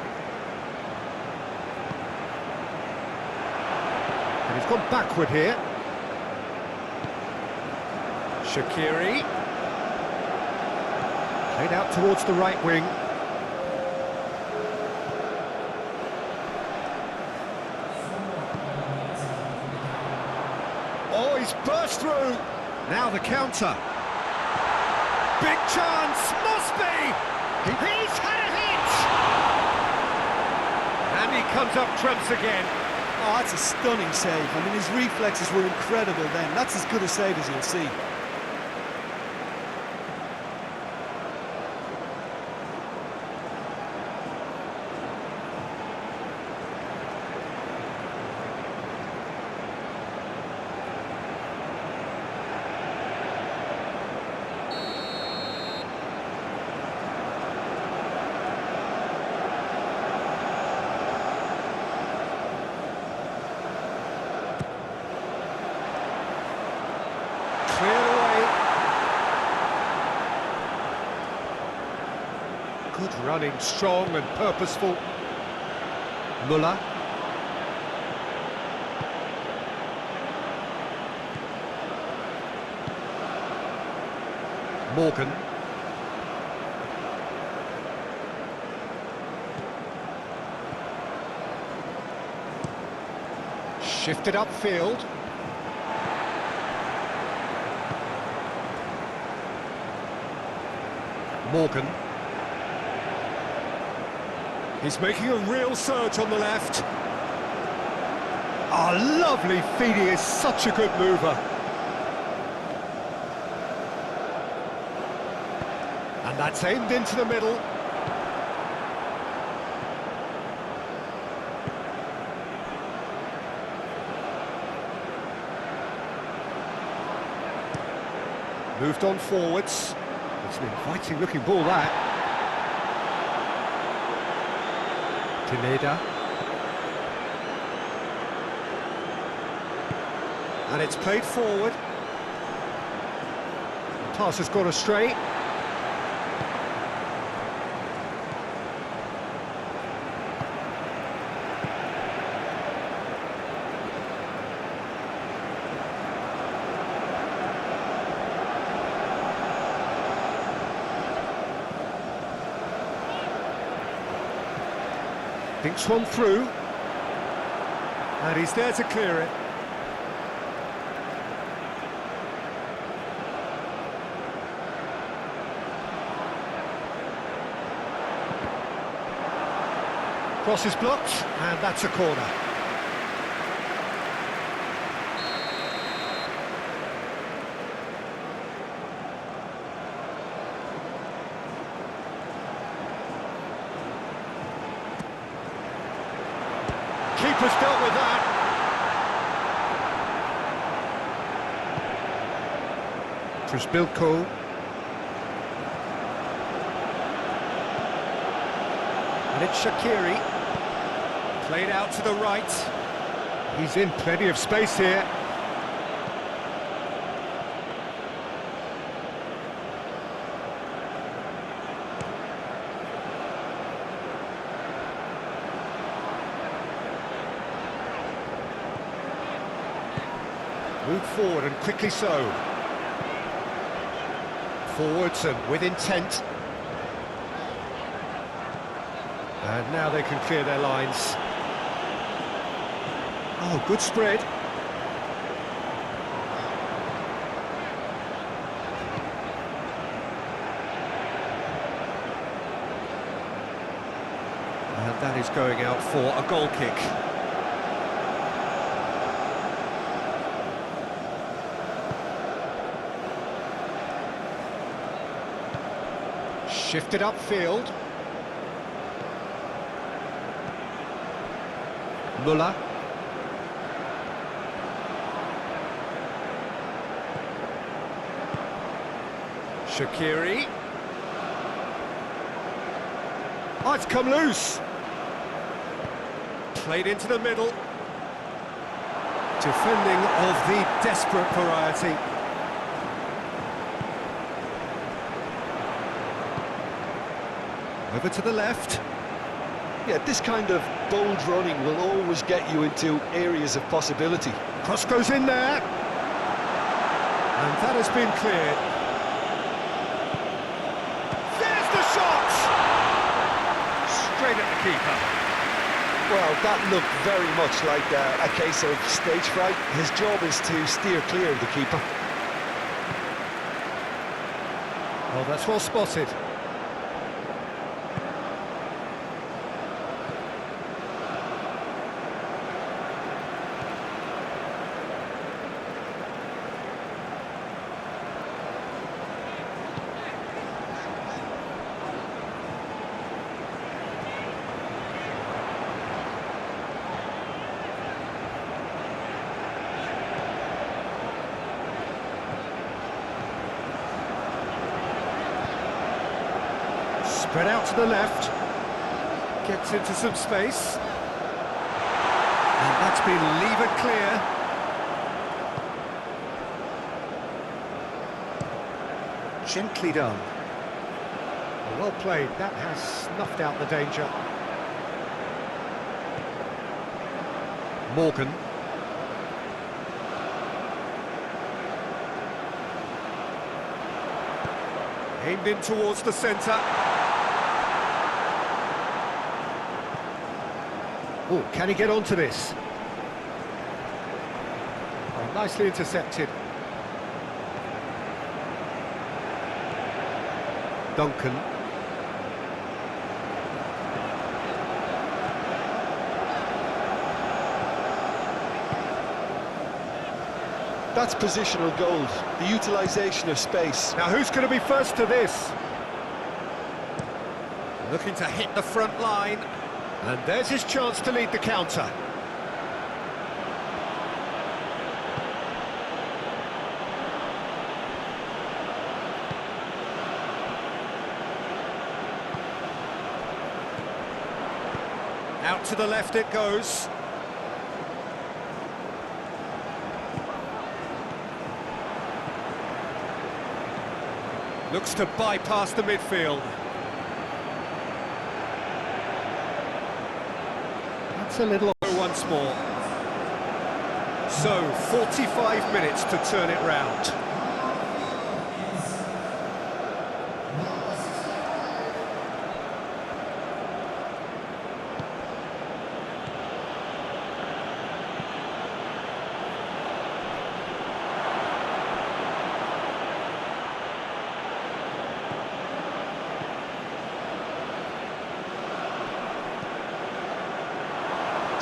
And he's gone backward here. Shaqiri. Played out towards the right wing. Oh, he's burst through. Now the counter. Big chance, must be. He's had a hit! And he comes up trumps again. Oh, that's a stunning save. I mean, his reflexes were incredible then. That's as good a save as you'll see. Good running, strong and purposeful. Muller. Morgan. Shifted upfield. Morgan. He's making a real surge on the left. Ah, lovely feed, he is such a good mover. And that's aimed into the middle. Moved on forwards. It's an inviting looking ball, that. Pineda. And it's played forward. The pass has gone astray. Thinks one through, and he's there to clear it. Cross is blocked, and that's a corner. Keeper's dealt with that. Trisbilko. And it's Shaqiri. Played out to the right. He's in plenty of space here. Move forward and quickly so. Forwards and with intent. And now they can clear their lines. Oh, good spread. And that is going out for a goal kick. Shifted upfield. Muller. Shaqiri. Oh, it's come loose. Played into the middle. Defending of the desperate variety. Over to the left. Yeah, this kind of bold running will always get you into areas of possibility. Cross goes in there. And that has been cleared. There's the shot! Straight at the keeper. Well, that looked very much like a case of stage fright. His job is to steer clear of the keeper. Oh, that's well spotted. Spread out to the left, gets into some space, and that's been levered clear. Gently done. Well played, that has snuffed out the danger. Morgan. Aimed in towards the centre. Oh, can he get onto this? Oh, nicely intercepted. Duncan. That's positional gold, the utilisation of space. Now who's going to be first to this? Looking to hit the front line. And there's his chance to lead the counter. Out to the left it goes. Looks to bypass the midfield. That's a little once more. So, 45 minutes to turn it round.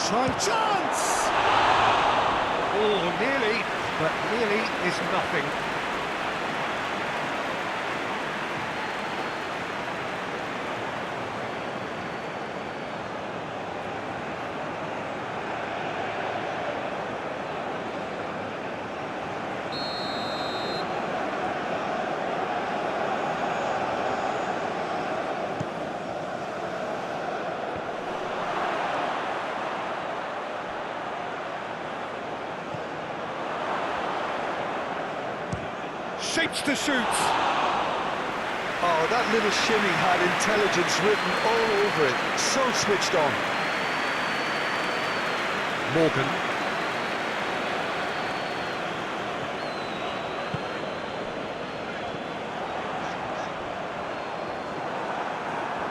Try chance! Oh, nearly, but nearly is nothing. Shapes to shoot. Oh, that little shimmy had intelligence written all over it. So switched on. Morgan.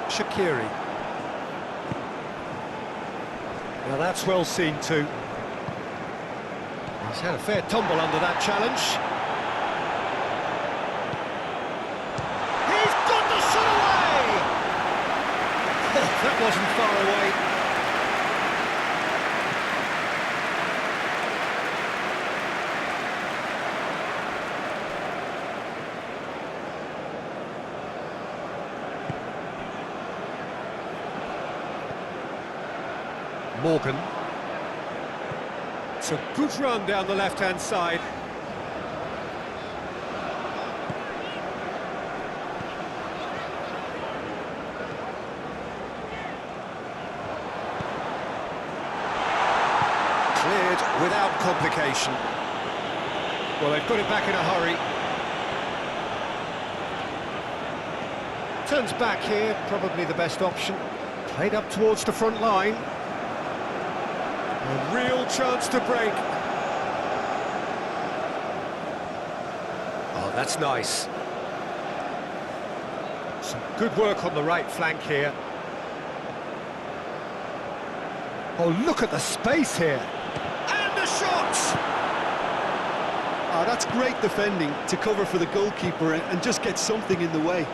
Shaqiri. Now that's well seen too. He's had a fair tumble under that challenge. That wasn't far away. Morgan. It's a good run down the left-hand side. Without complication. Well, they've got it back in a hurry. Turns back here, probably the best option. Played up towards the front line. A real chance to break. Oh, that's nice. Some good work on the right flank here. Oh, look at the space here. Shots! Oh, that's great defending to cover for the goalkeeper and just get something in the way.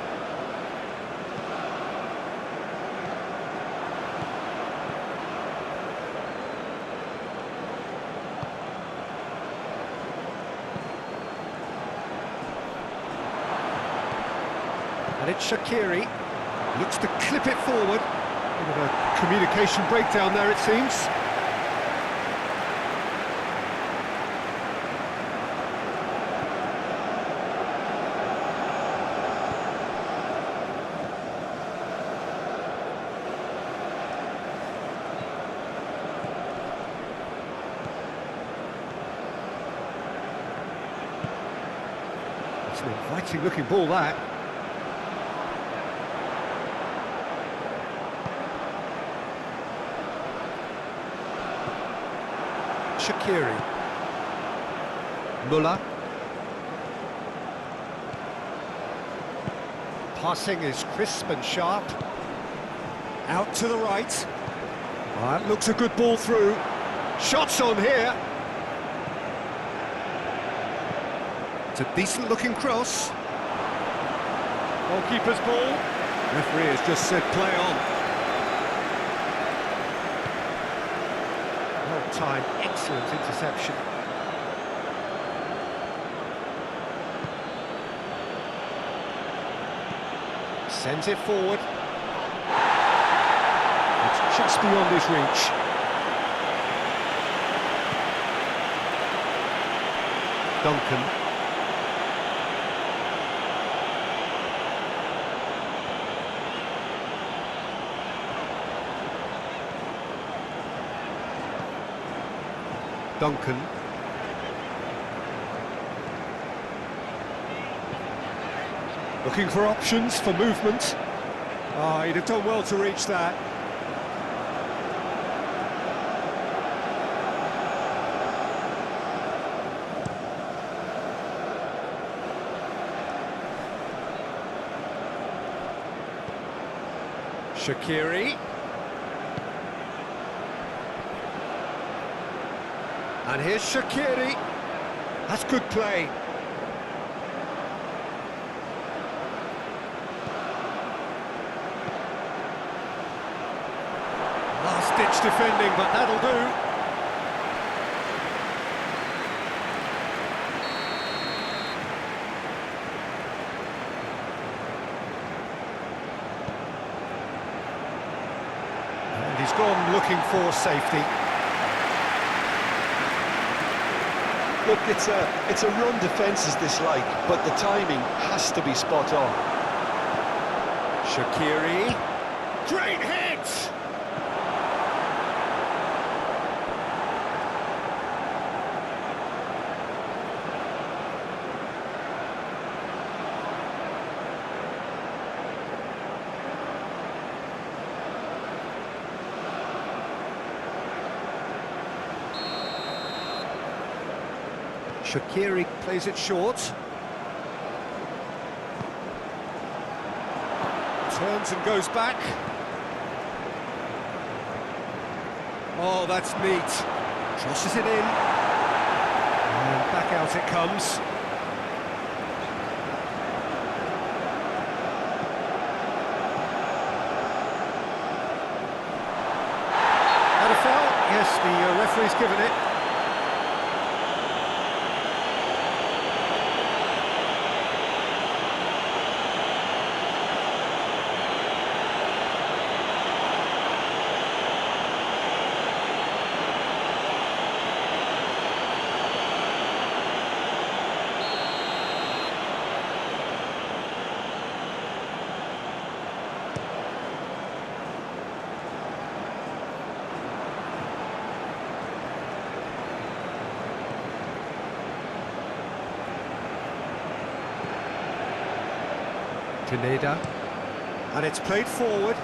And it's Shaqiri. Looks to clip it forward. Bit of a communication breakdown there, it seems. It's an inviting looking ball, that. Shaqiri. Muller. Passing is crisp and sharp. Out to the right. That looks a good ball through. Shots on here. It's a decent looking cross. Goalkeeper's ball. Referee has just said play on. Well timed, excellent interception. Sends it forward. It's just beyond his reach. Duncan. Duncan. Looking for options for movement. Oh, he'd have done well to reach that. Shaqiri. And here's Shaqiri. That's good play. Last-ditch defending, but that'll do. And he's gone looking for safety. Look, it's a run defence is dislike, but the timing has to be spot on. Shaqiri. Great hit! Shaqiri plays it short. Turns and goes back. Oh, that's neat. Crosses it in. And back out it comes. Had a foul? Yes, the referee's given it. Pineda, and it's played forward,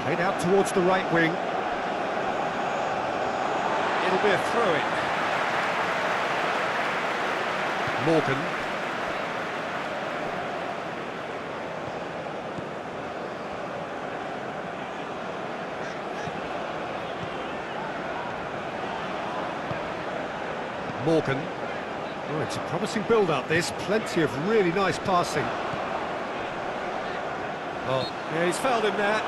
played out towards the right wing. It'll be a throw-in. Morgan. Morgan. Oh, it's a promising build-up, this. Plenty of really nice passing. Oh, yeah, he's fouled him there.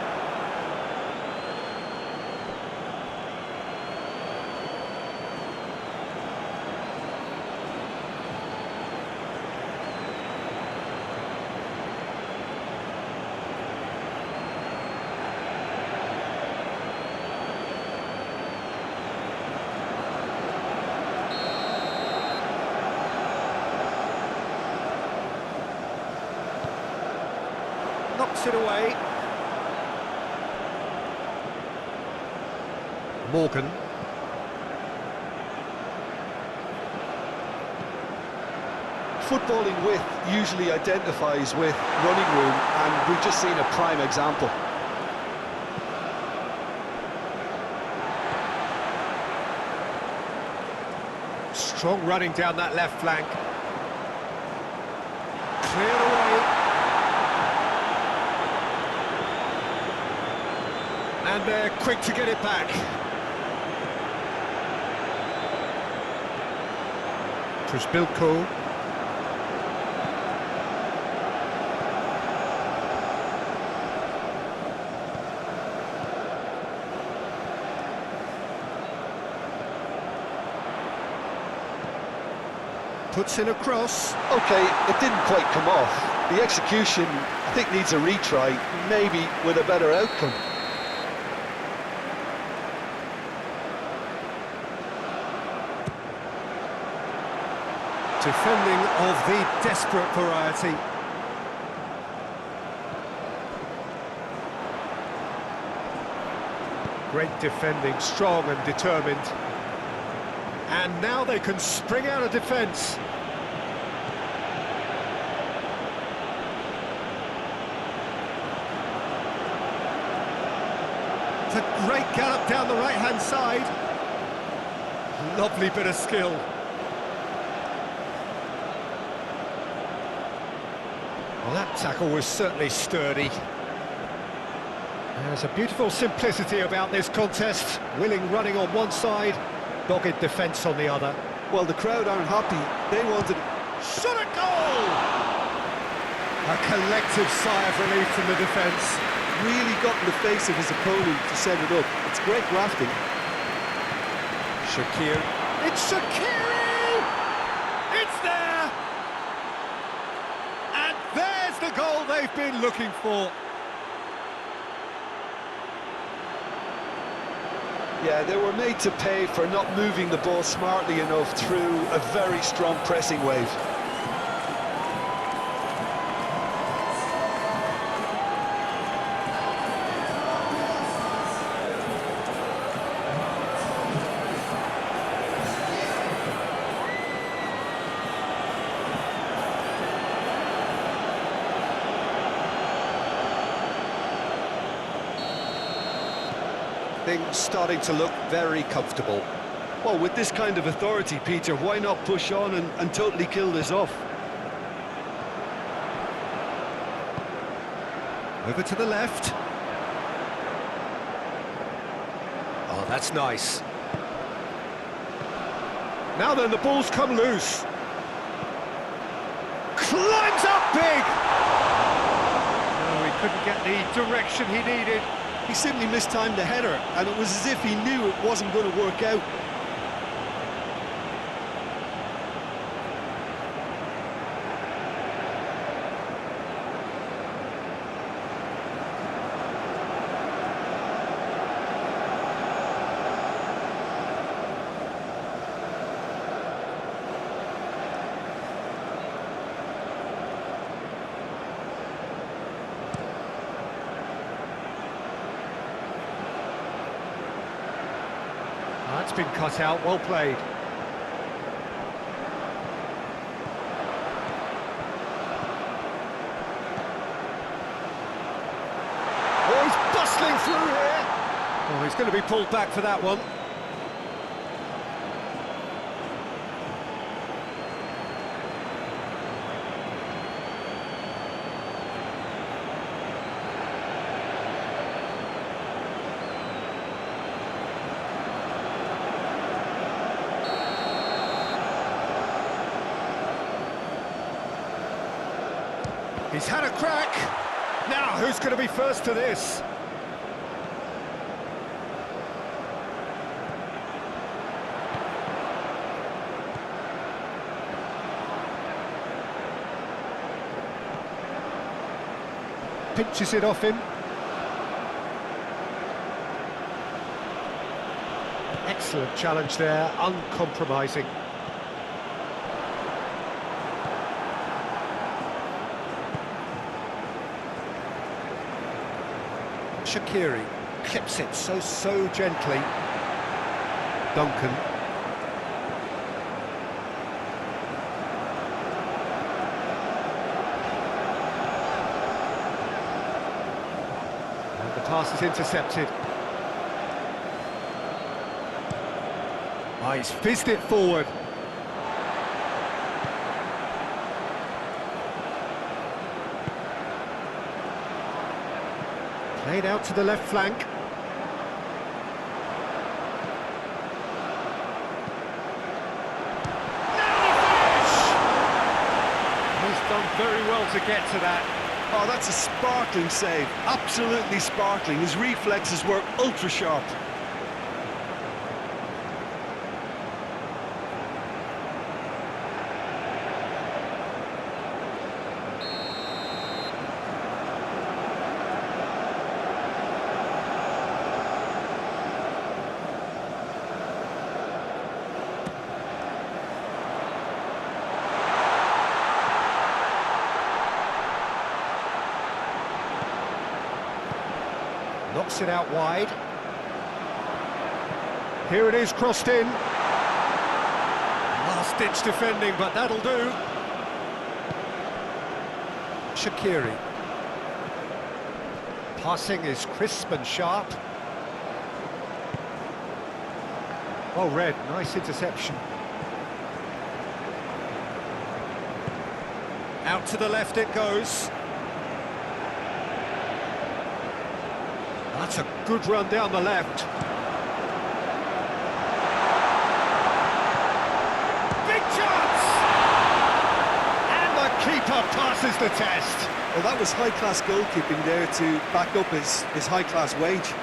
Knocks it away. Morgan. Footballing width usually identifies with running room, and we've just seen a prime example. Strong running down that left flank. Cleared away. And they're quick to get it back. Bilko. Puts in a cross. Okay, it didn't quite come off. The execution, I think, needs a retry, maybe with a better outcome. Defending of the desperate variety. Great defending, strong and determined. And now they can spring out of defence. It's a great gallop down the right-hand side. Lovely bit of skill. Well, that tackle was certainly sturdy. There's a beautiful simplicity about this contest. Willing running on one side, dogged defence on the other. Well, the crowd aren't happy. They wanted... Shot a goal! A collective sigh of relief from the defence. Really got in the face of his opponent to set it up. It's great grafting. Shaqiri. It's Shaqiri! It's there! And there's the goal they've been looking for. Yeah, they were made to pay for not moving the ball smartly enough through a very strong pressing wave. Things starting to look very comfortable. Well, with this kind of authority, Peter, why not push on and totally kill this off? Over to the left. Oh, that's nice. Now then, the ball's come loose. Climbs up big! Oh, he couldn't get the direction he needed. He simply mistimed the header, and it was as if he knew it wasn't going to work out. That's been cut out, well played. Oh, he's bustling through here. Oh, he's going to be pulled back for that one. He's had a crack. Now, who's going to be first to this? Pinches it off him. Excellent challenge there, uncompromising. Shaqiri clips it so gently. Duncan. And the pass is intercepted. Oh, he's fizzed it forward. Played out to the left flank. He's done very well to get to that. Oh, that's a sparkling save. Absolutely sparkling. His reflexes were ultra sharp. Knocks it out wide. Here it is, crossed in. Last-ditch defending, but that'll do. Shaqiri. Passing is crisp and sharp. Well read, nice interception. Out to the left it goes. That's a good run down the left. Big chance! And the keeper passes the test. Well, that was high-class goalkeeping there to back up his high-class wage.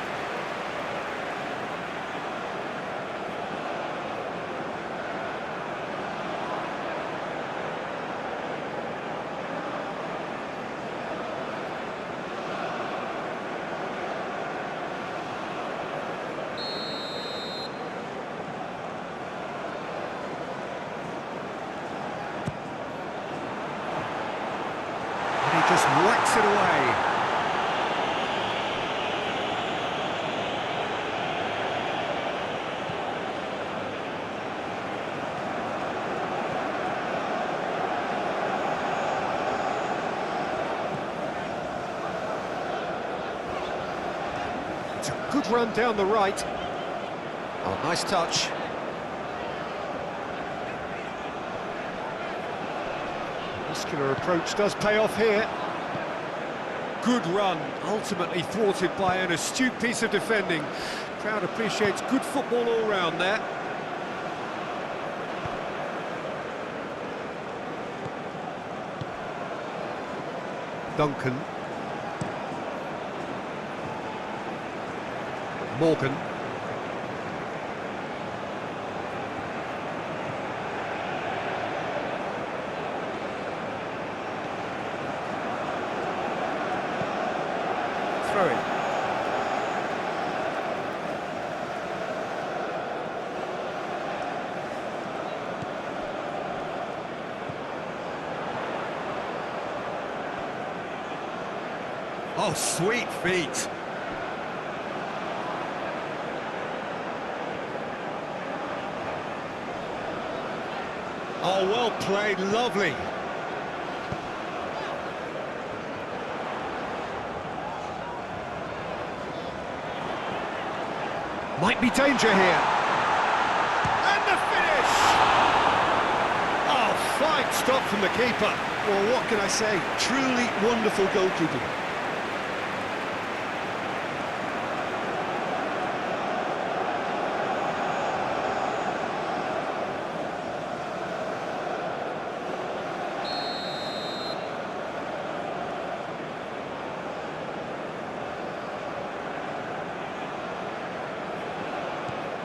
Just whacks it away. It's a good run down the right. Oh, nice touch. Muscular approach does pay off here. Good run, ultimately thwarted by an astute piece of defending. Crowd appreciates good football all round there. Duncan. Morgan. Throwing. Oh, sweet feet. Oh, well played, lovely. Might be danger here. And the finish! Oh, fine stop from the keeper. Well, what can I say? Truly wonderful goalkeeping.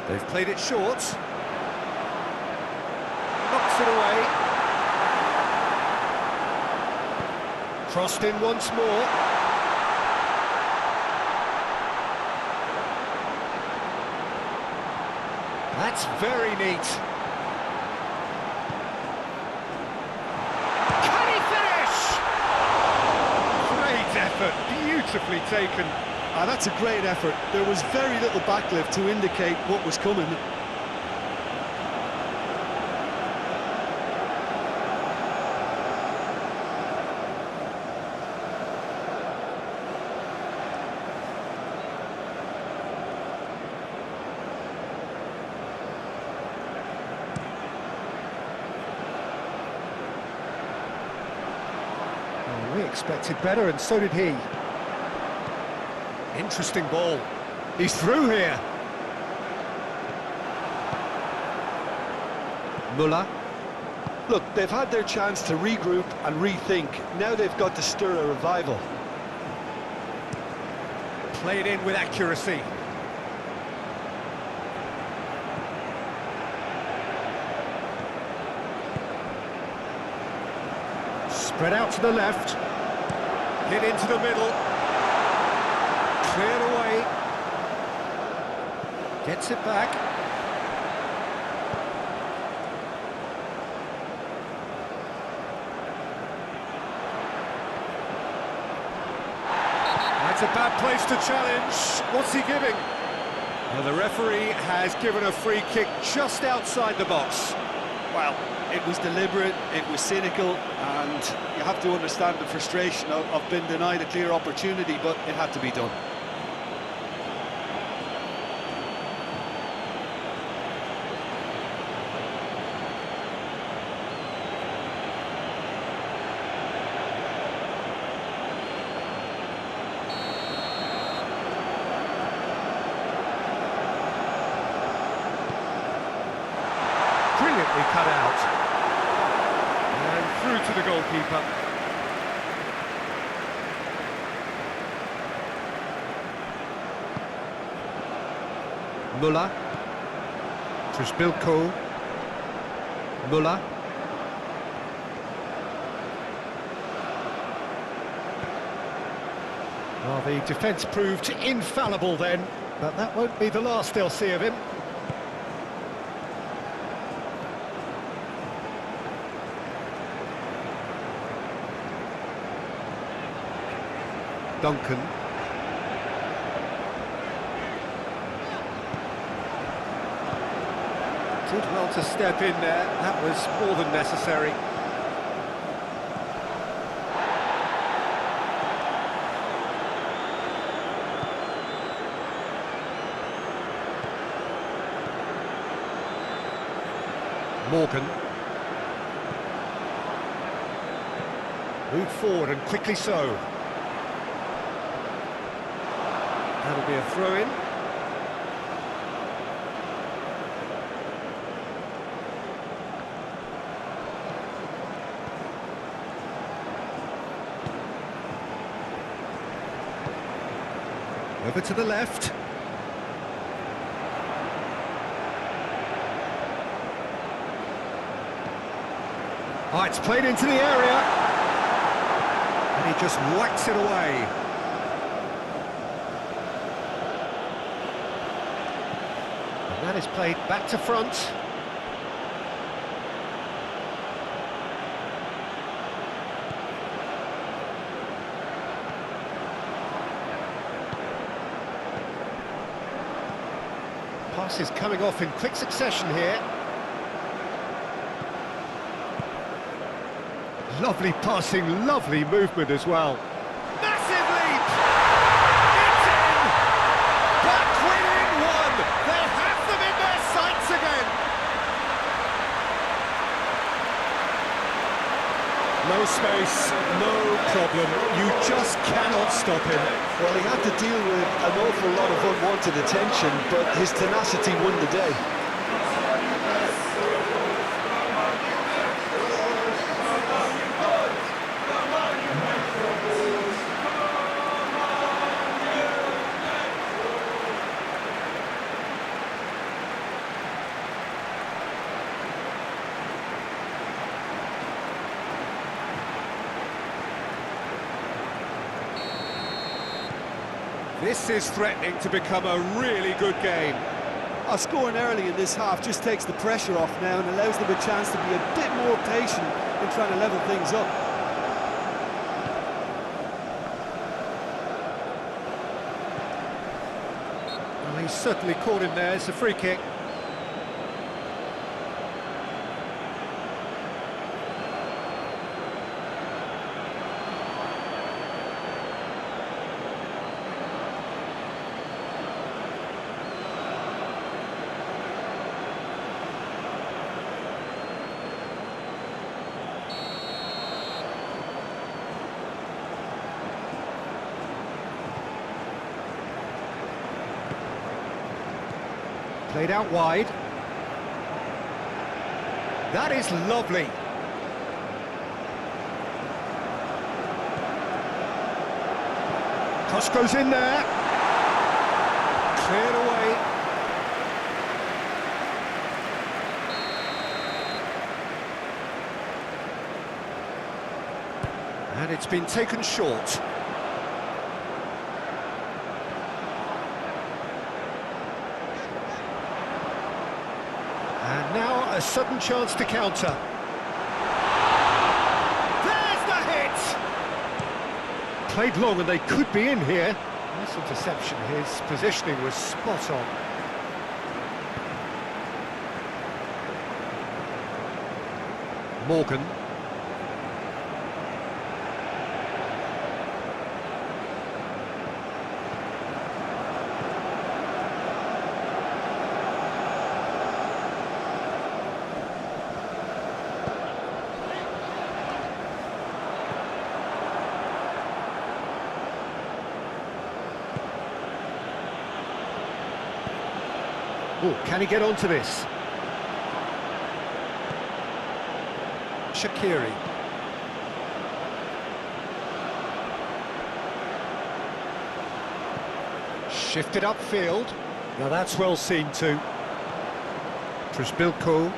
They've played it short. Knocks it away. Crossed in once more. That's very neat. Can he finish? Great effort, beautifully taken. Ah, that's a great effort. There was very little backlift to indicate what was coming. Well, we expected better, and so did he. Interesting ball. He's through here. Muller. Look, they've had their chance to regroup and rethink. Now they've got to stir a revival. Played in with accuracy. Spread out to the left. Hit into the middle. Cleared away. Gets it back. That's a bad place to challenge. What's he giving? Well, the referee has given a free kick just outside the box. Well, it was deliberate, it was cynical, and you have to understand the frustration of being denied a clear opportunity, but it had to be done. Brilliantly cut out. And through to the goalkeeper. Muller. Trishbilko. Muller. Well, the defence proved infallible then, but that won't be the last they'll see of him. Duncan. Did well to step in there, that was more than necessary. Morgan. Moved forward and quickly so. That'll be a throw-in. Over to the left. Oh, it's played into the area. And he just whacks it away. That is played back to front. Passes coming off in quick succession here. Lovely passing, lovely movement as well. Massive leap! It's in! Back within one! They have them in their sights again! No space, no problem. You just cannot stop him. Well, he had to deal with an awful lot of unwanted attention, but his tenacity won the day. This is threatening to become a really good game. Scoring early in this half just takes the pressure off now and allows them a chance to be a bit more patient in trying to level things up. Well, he's certainly caught him there. It's a free kick. Played out wide. That is lovely. Cross goes in there. Cleared away. And it's been taken short. And now a sudden chance to counter. There's the hit! Played long and they could be in here. Nice interception, his positioning was spot on. Morgan. Oh, can he get onto this? Shaqiri. Shifted upfield. Now that's well seen too. Trisbilko.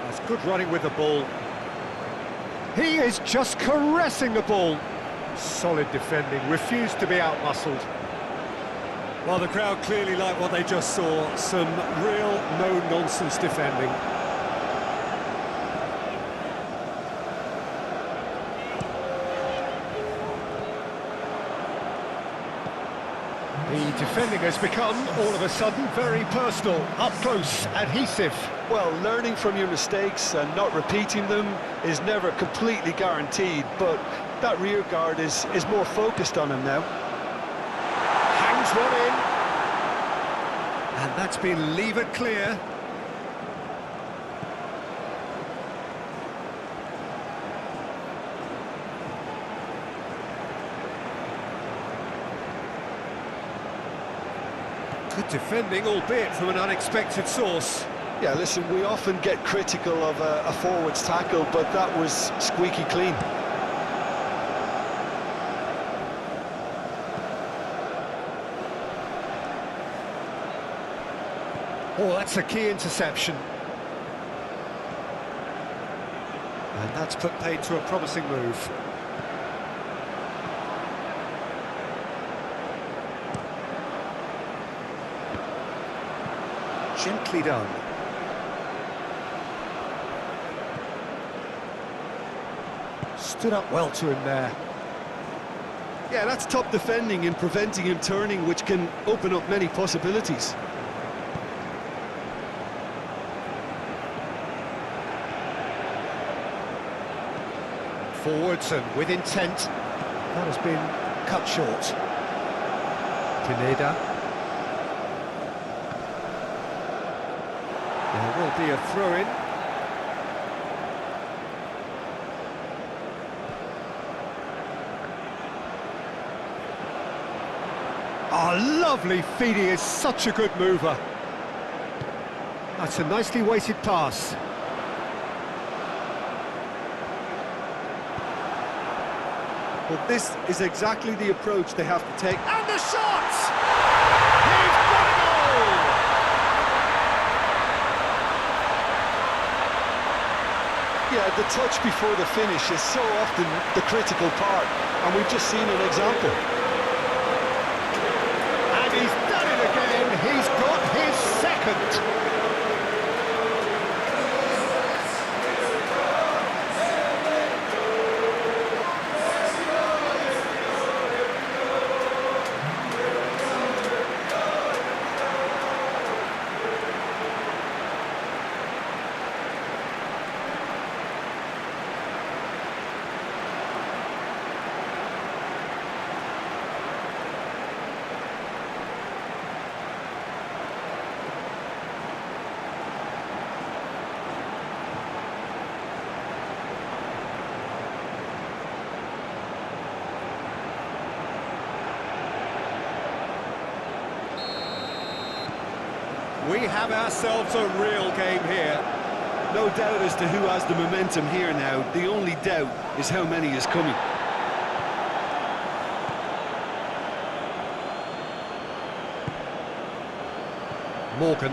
That's good running with the ball. He is just caressing the ball. Solid defending, refused to be out-muscled. Well, the crowd clearly like what they just saw. Some real no-nonsense defending. The defending has become, all of a sudden, very personal, up close, adhesive. Well, learning from your mistakes and not repeating them is never completely guaranteed, but that rear guard is more focused on him now. Hangs one in. And that's been levered clear. Good defending, albeit from an unexpected source. Yeah, listen, we often get critical of a forward's tackle, but that was squeaky clean. Oh, that's a key interception. And that's put paid to a promising move. Gently done. Stood up well to him there. Yeah, that's top defending and preventing him turning, which can open up many possibilities. Forwards and with intent. That has been cut short. Pineda. There will be a throw-in. Oh, lovely feed, he is such a good mover. That's a nicely weighted pass. Well, this is exactly the approach they have to take. And the shot! He's got it all! Yeah, the touch before the finish is so often the critical part, and we've just seen an example. And he's done it again, he's got his second. We have ourselves a real game here. No doubt as to who has the momentum here now. The only doubt is how many is coming. Morgan.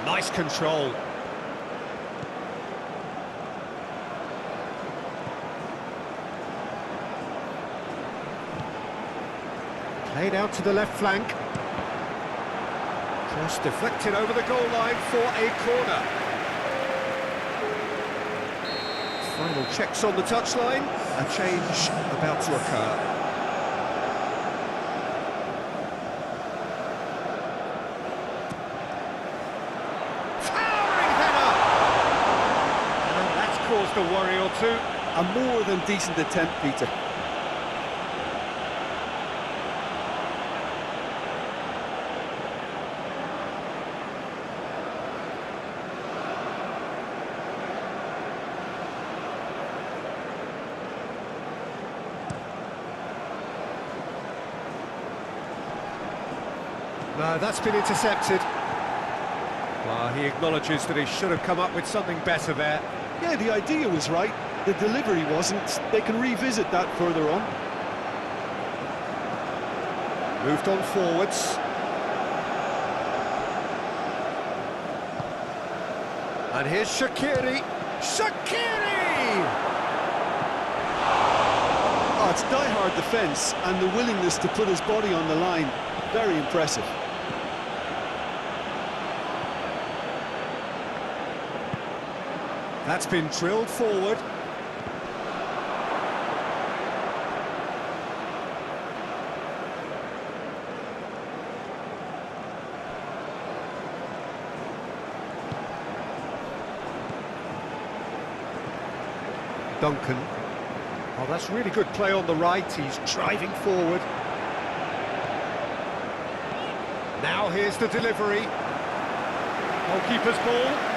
Nice control. Played out to the left flank. Cross deflected over the goal line for a corner. Final checks on the touchline. A change about to occur. Caused a worry or two. A more than decent attempt, Peter. No, that's been intercepted. Well, he acknowledges that he should have come up with something better there. Yeah, the idea was right, the delivery wasn't. They can revisit that further on. Moved on forwards. And here's Shaqiri. Shaqiri! Oh, it's die-hard defence and the willingness to put his body on the line. Very impressive. That's been drilled forward. Duncan. Oh, that's really good play on the right. He's driving forward. Now here's the delivery. Goalkeeper's ball.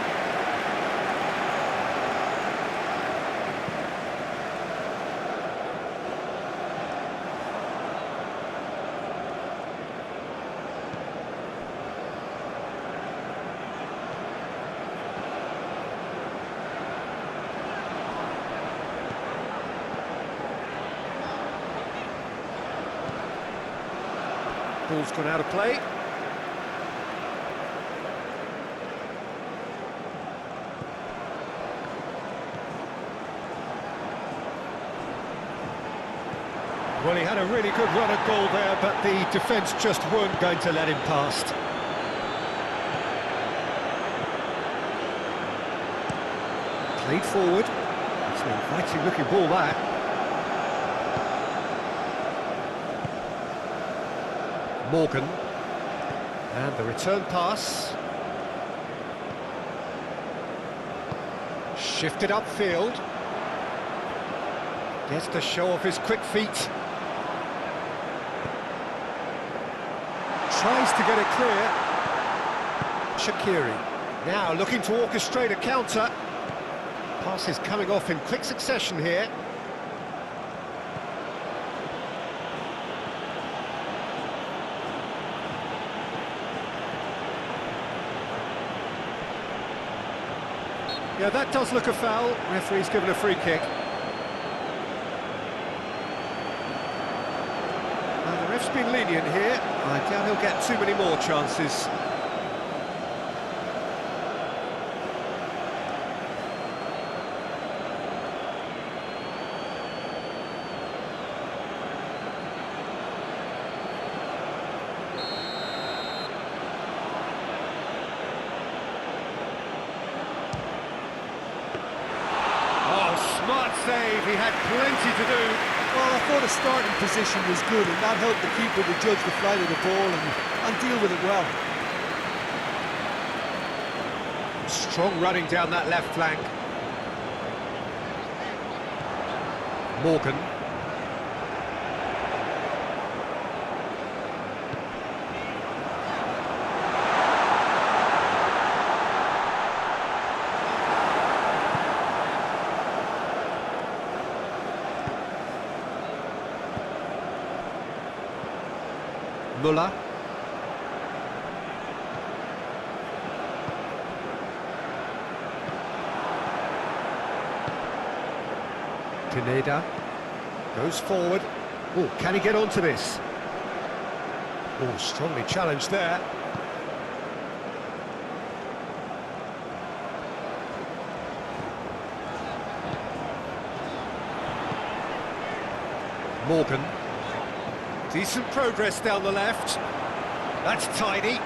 Ball's gone out of play. Well, he had a really good run at goal there, but the defence just weren't going to let him past. Played forward. It's an inviting looking ball that. Morgan, and the return pass, shifted upfield, gets to show off his quick feet, tries to get it clear. Shaqiri, now looking to orchestrate a counter, passes coming off in quick succession here. Yeah, that does look a foul. Referee's given a free kick. Now, the ref's been lenient here. I doubt he'll get too many more chances. Smart save, he had plenty to do. Well, I thought his starting position was good, and that helped the keeper to judge the flight of the ball and deal with it well. Strong running down that left flank. Morgan. Muller. Pineda goes forward. Oh, can he get onto this? Oh, strongly challenged there. Morgan. Decent progress down the left. That's tidy.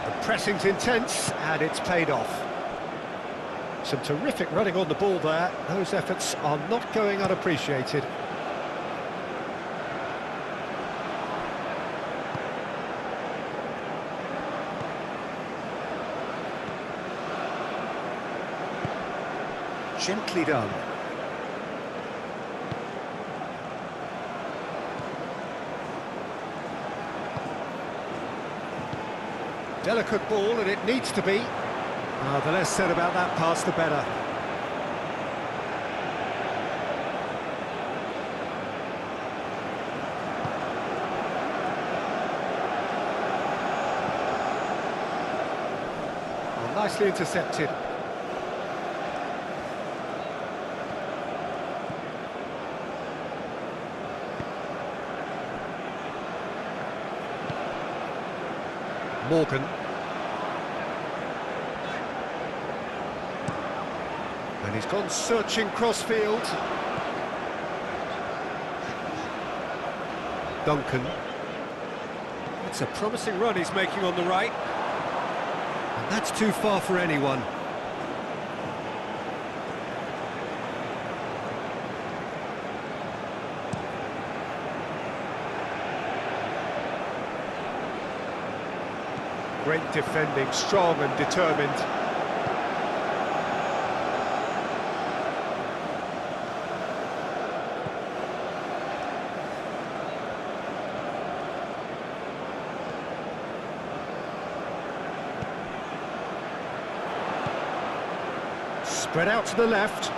The pressing's intense, and it's paid off. Some terrific running on the ball there. Those efforts are not going unappreciated. Gently done. Delicate ball, and it needs to be. The less said about that pass, the better. Well, nicely intercepted. Morgan. And he's gone searching crossfield. Duncan. It's a promising run he's making on the right. And that's too far for anyone. Great defending, strong and determined. Spread out to the left.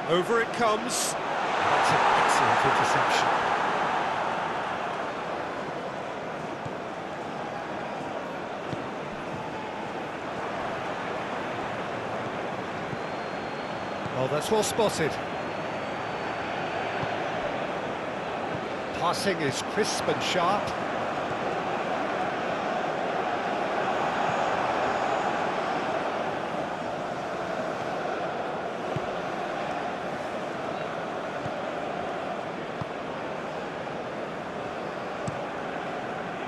Over it comes. That's an excellent interception. Oh, that's well spotted. Passing is crisp and sharp.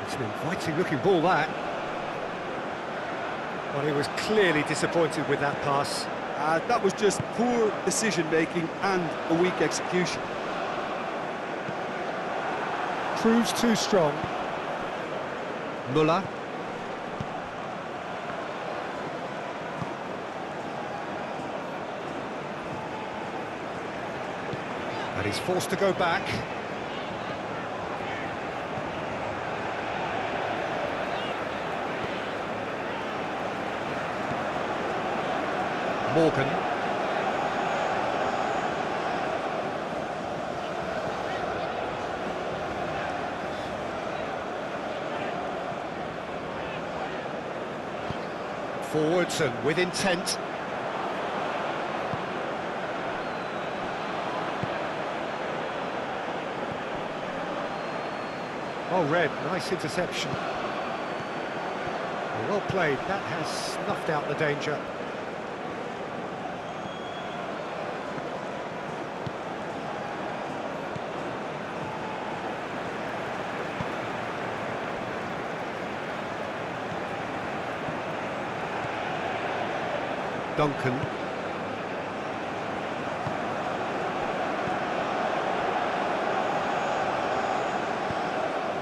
It's an inviting looking ball, that. Well, he was clearly disappointed with that pass. That was just poor decision-making and a weak execution. Proves too strong. Muller. And he's forced to go back. Morgan. Forwards and with intent. Oh, Red, nice interception. Well played, that has snuffed out the danger. Duncan.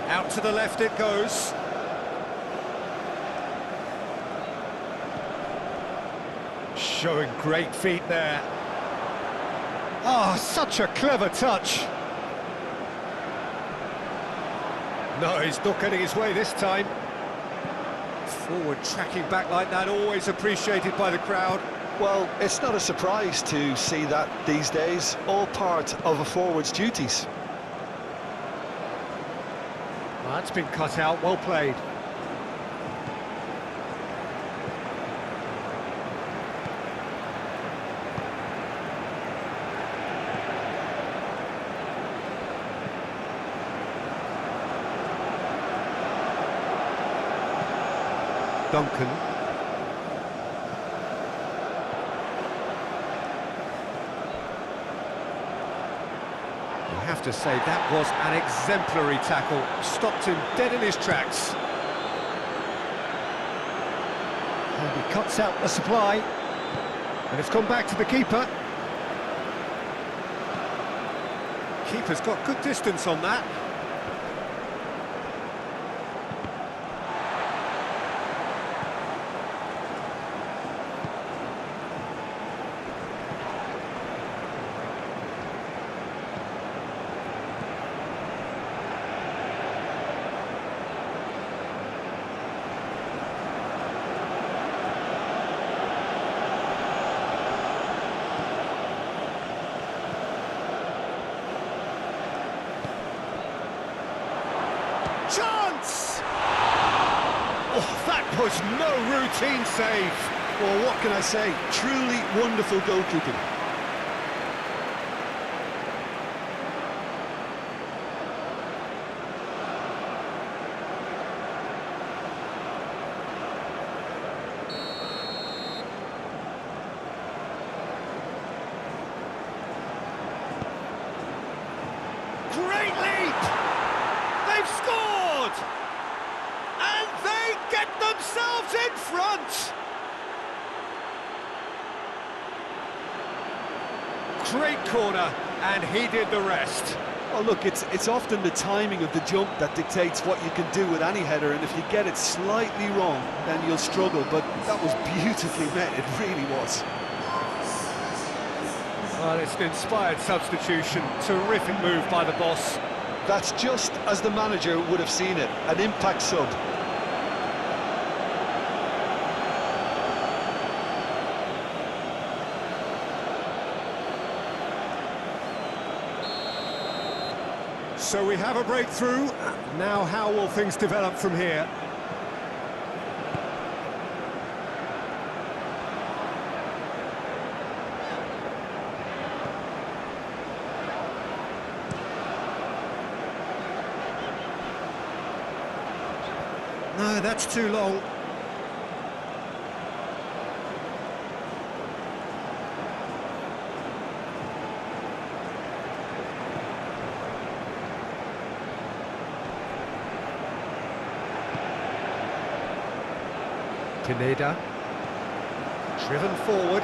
Out to the left it goes. Showing great feet there. Oh, such a clever touch. No, he's not getting his way this time. Forward tracking back like that, always appreciated by the crowd. Well, it's not a surprise to see that these days, all part of a forward's duties. Well, that's been cut out, well played. Duncan. You have to say that was an exemplary tackle. Stopped him dead in his tracks. And he cuts out the supply. And it's gone back to the keeper. Keeper's got good distance on that. Chance! Oh, that was no routine save. Well, what can I say? Truly wonderful goalkeeping. Great leap! They've scored! And they get themselves in front! Great corner, and he did the rest. Well, look, it's often the timing of the jump that dictates what you can do with any header, and if you get it slightly wrong, then you'll struggle, but that was beautifully met, it really was. Well, it's an inspired substitution, terrific move by the boss. That's just as the manager would have seen it, an impact sub. So we have a breakthrough. Now how will things develop from here? No, that's too long. Pineda, driven forward.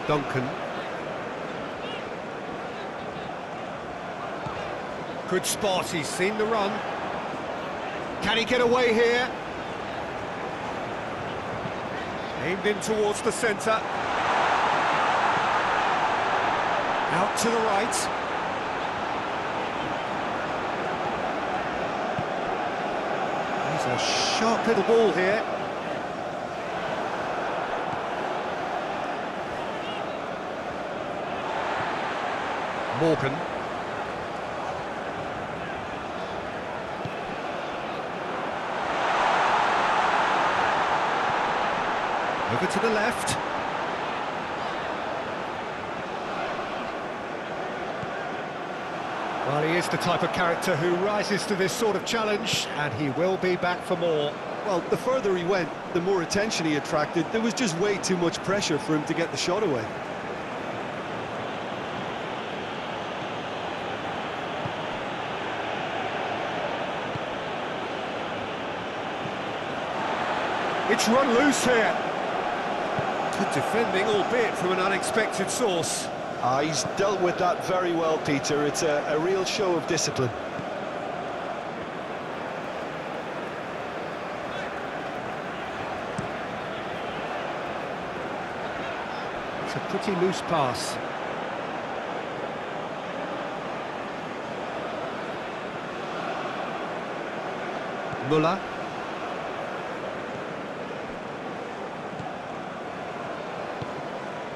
Duncan. Good spot, he's seen the run. Can he get away here? Aimed in towards the centre. Out to the right. He's a sharp little ball here. Morgan. Over to the left. Well, he is the type of character who rises to this sort of challenge, and he will be back for more. Well, the further he went, the more attention he attracted. There was just way too much pressure for him to get the shot away. It's run loose here. Good defending, albeit from an unexpected source. He's dealt with that very well, Peter. It's a real show of discipline. It's a pretty loose pass. Muller.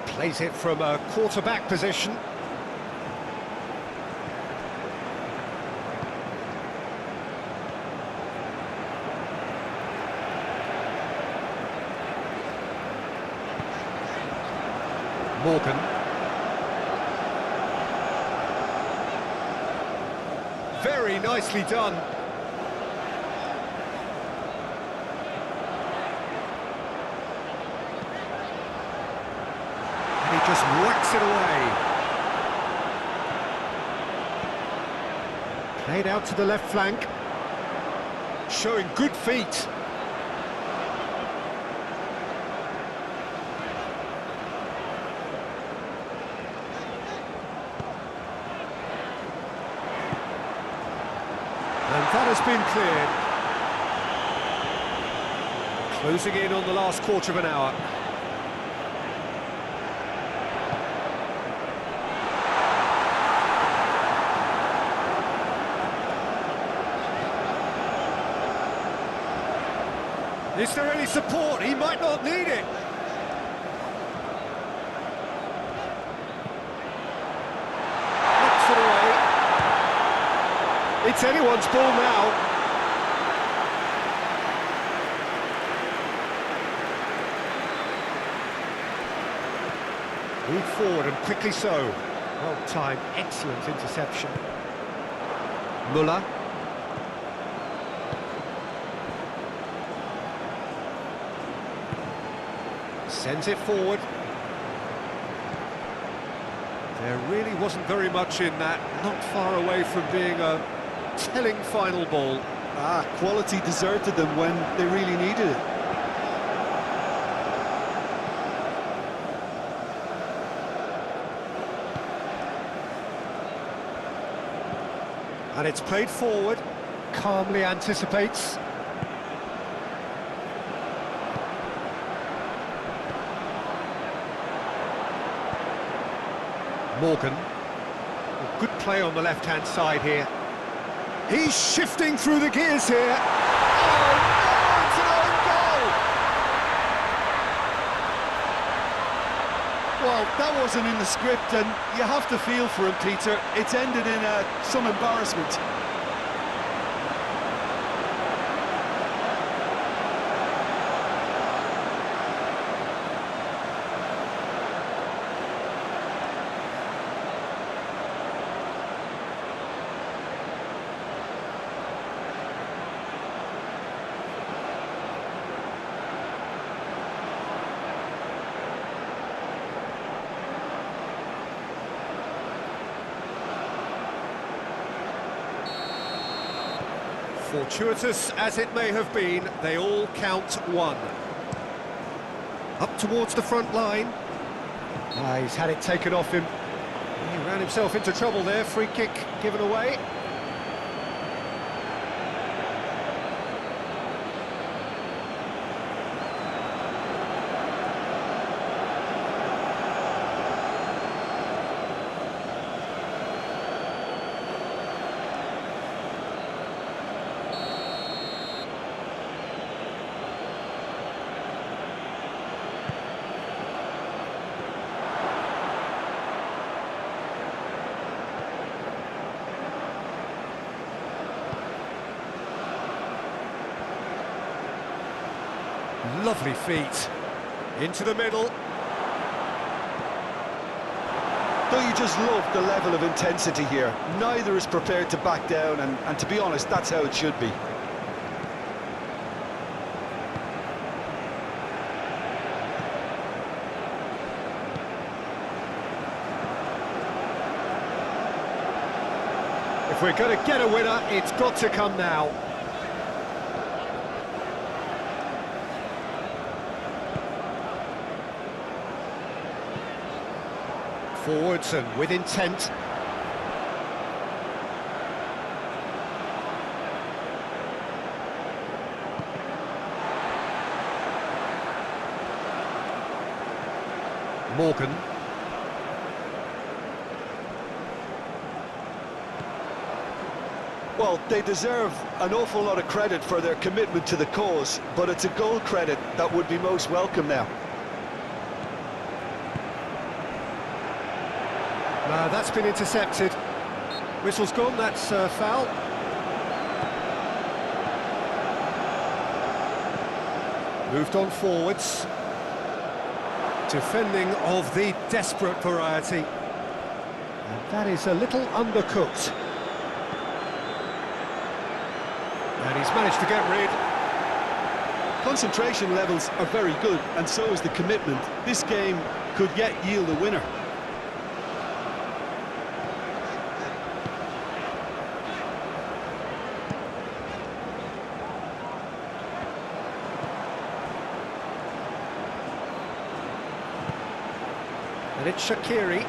Plays it from a quarterback position. Morgan. Very nicely done. And he just whacks it away. Played out to the left flank. Showing good feet. And that has been cleared. Closing in on the last quarter of an hour. Is there any support? He might not need it. Knocks it away. It's anyone's ball now. Move forward and quickly so. Well timed, excellent interception. Muller. Sends it forward. There really wasn't very much in that, not far away from being a telling final ball. Quality deserted them when they really needed it. And it's played forward, calmly anticipates. Morgan. Good play on the left-hand side here. He's shifting through the gears here. Oh, no, it's an own goal! Well, that wasn't in the script, and you have to feel for him, Peter. It's ended in some embarrassment. Fortuitous as it may have been, they all count one. Up towards the front line. He's had it taken off him. He ran himself into trouble there, free kick given away. Lovely feet. Into the middle. Don't you just love the level of intensity here? Neither is prepared to back down, and to be honest, that's how it should be. If we're going to get a winner, it's got to come now. Forwards and with intent. Morgan. Well, they deserve an awful lot of credit for their commitment to the cause, but it's a goal credit that would be most welcome now. That's been intercepted. Whistle's gone, that's foul. Moved on forwards. Defending of the desperate variety. And that is a little undercooked. And he's managed to get rid. Concentration levels are very good, and so is the commitment. This game could yet yield a winner. And it's Shaqiri,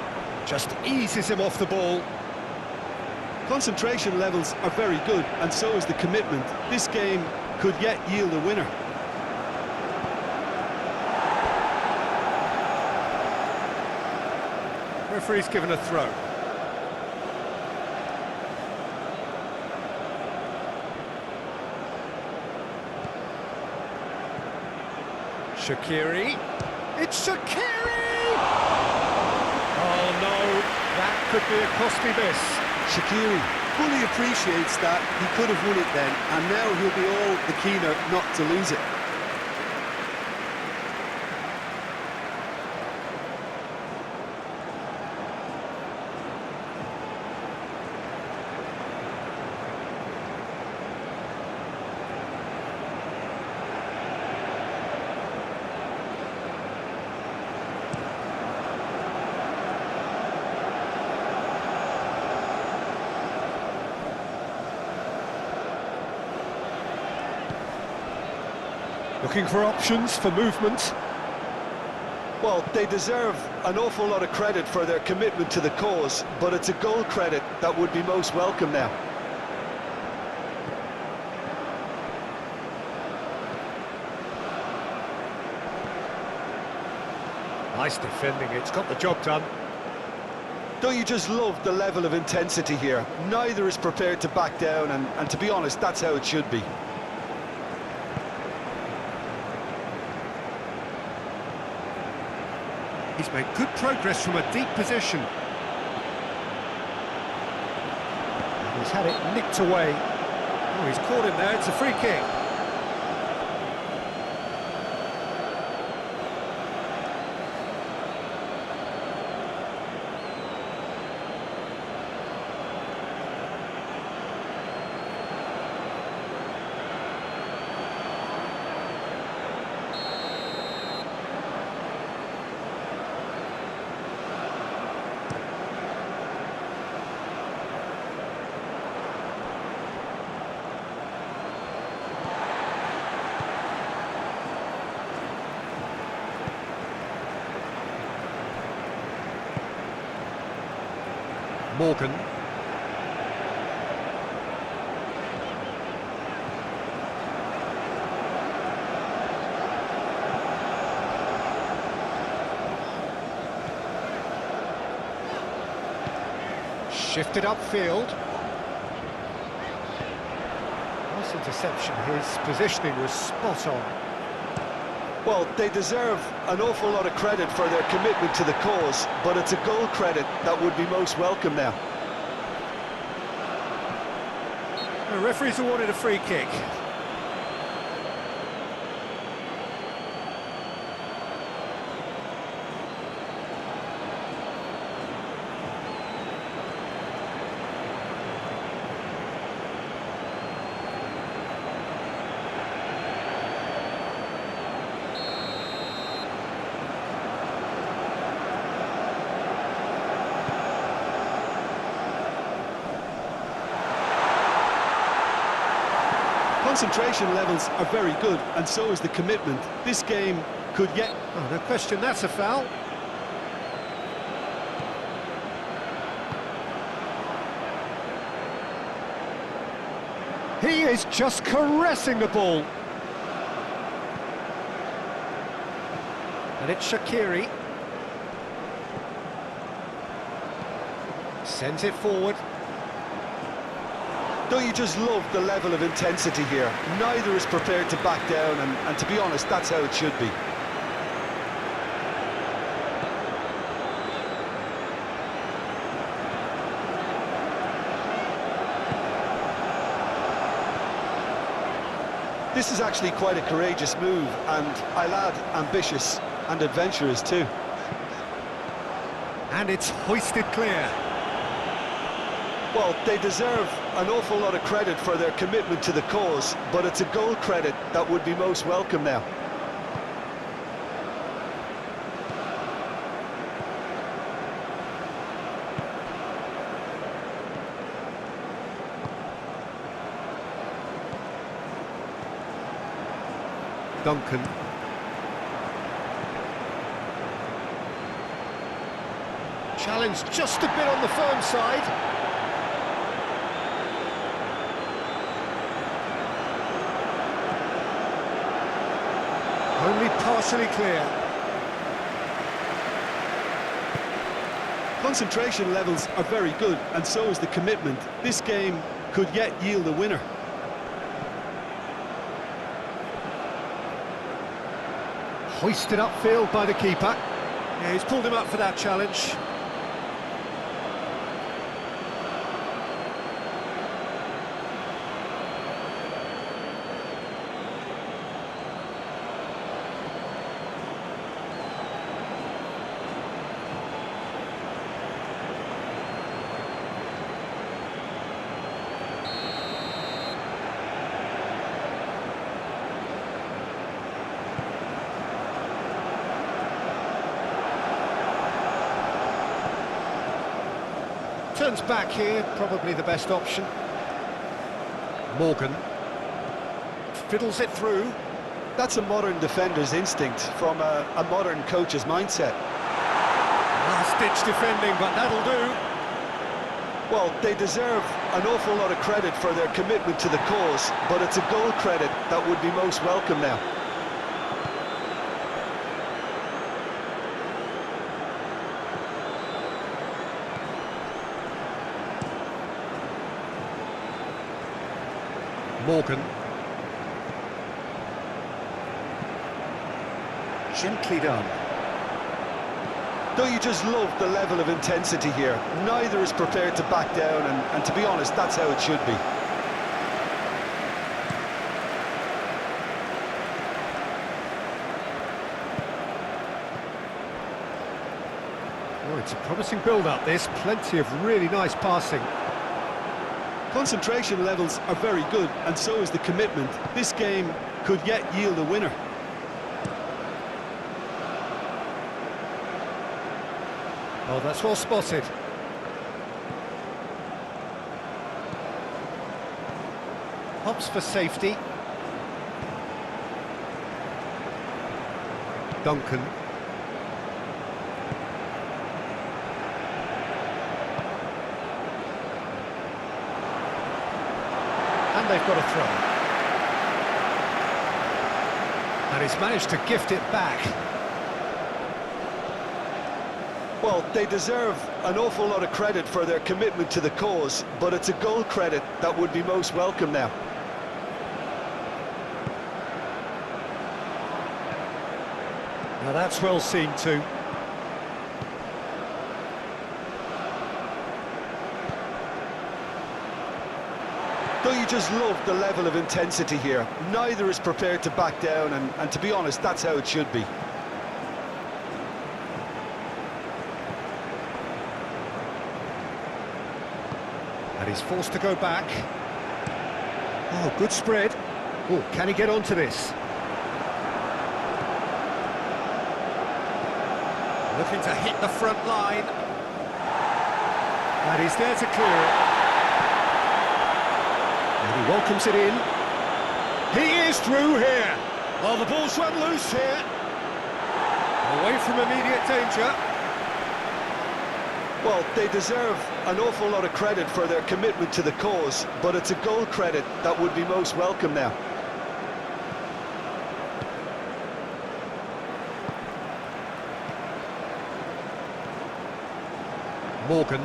just eases him off the ball. Concentration levels are very good, and so is the commitment. This game could yet yield a winner. Referee's given a throw. Shaqiri. It's Shaqiri! Oh no, that could be a costly miss. Shaqiri fully appreciates that he could have won it then, and now he'll be all the keener not to lose it. Looking for options for movement. Well, they deserve an awful lot of credit for their commitment to the cause, but it's a goal credit that would be most welcome now. Nice defending, it's got the job done. Don't you just love the level of intensity here? Neither is prepared to back down, and to be honest, that's how it should be. He's made good progress from a deep position. And he's had it nicked away. Oh, he's caught him there, it's a free kick. Morgan. Shifted upfield. Nice interception, his positioning was spot on. Well, they deserve an awful lot of credit for their commitment to the cause, but it's a goal credit that would be most welcome now. The referee's awarded a free kick. Concentration levels are very good, and so is the commitment. This game could yet... Oh, no question, that's a foul. He is just caressing the ball. And it's Shaqiri. Sends it forward. Don't you just love the level of intensity here? Neither is prepared to back down, and to be honest, that's how it should be. This is actually quite a courageous move, and I'll add, ambitious and adventurous too. And it's hoisted clear. Well, they deserve an awful lot of credit for their commitment to the cause, but it's a goal credit that would be most welcome now. Duncan. Challenge just a bit on the firm side. Only partially clear. Concentration levels are very good, and so is the commitment. This game could yet yield a winner. Hoisted upfield by the keeper. Yeah, he's pulled him up for that challenge. Turns back here, probably the best option. Morgan fiddles it through. That's a modern defender's instinct from a modern coach's mindset. Last-ditch defending, but that'll do. Well, they deserve an awful lot of credit for their commitment to the cause, but it's a goal credit that would be most welcome now. Morgan. Gently done. Don't you just love the level of intensity here? Neither is prepared to back down, and to be honest, that's how it should be. Oh, it's a promising build-up, this. Plenty of really nice passing. Concentration levels are very good, and so is the commitment. This game could yet yield a winner. Oh, that's well spotted. Hops for safety. Duncan. And they've got a throw. And he's managed to gift it back. Well, they deserve an awful lot of credit for their commitment to the cause, but it's a goal credit that would be most welcome now. Now that's well seen too. Don't you just love the level of intensity here? Neither is prepared to back down, and to be honest, that's how it should be. And he's forced to go back. Oh, good spread. Oh, can he get onto this? Looking to hit the front line. And he's there to clear it. And he welcomes it in. He is through here. Well, the ball's run loose here. Away from immediate danger. Well, they deserve an awful lot of credit for their commitment to the cause, but it's a goal credit that would be most welcome now. Morgan.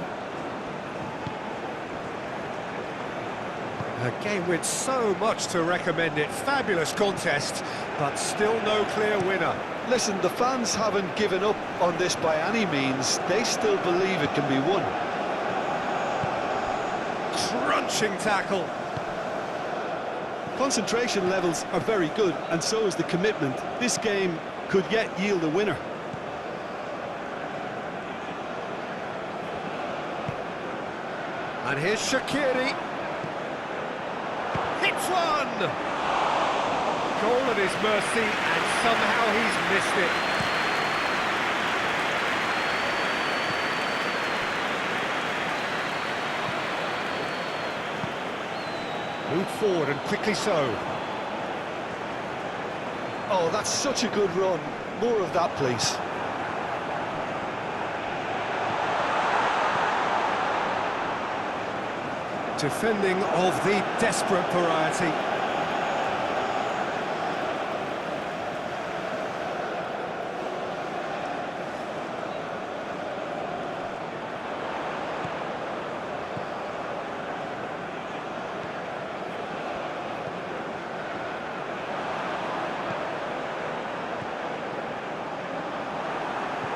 A game with so much to recommend it. Fabulous contest, but still no clear winner. Listen, the fans haven't given up on this by any means. They still believe it can be won. Crunching tackle. Concentration levels are very good, and so is the commitment. This game could yet yield a winner. And here's Shaqiri. Hits one! Goal at his mercy, and somehow he's missed it. Moved forward, and quickly so. Oh, that's such a good run. More of that, please. Defending of the desperate variety.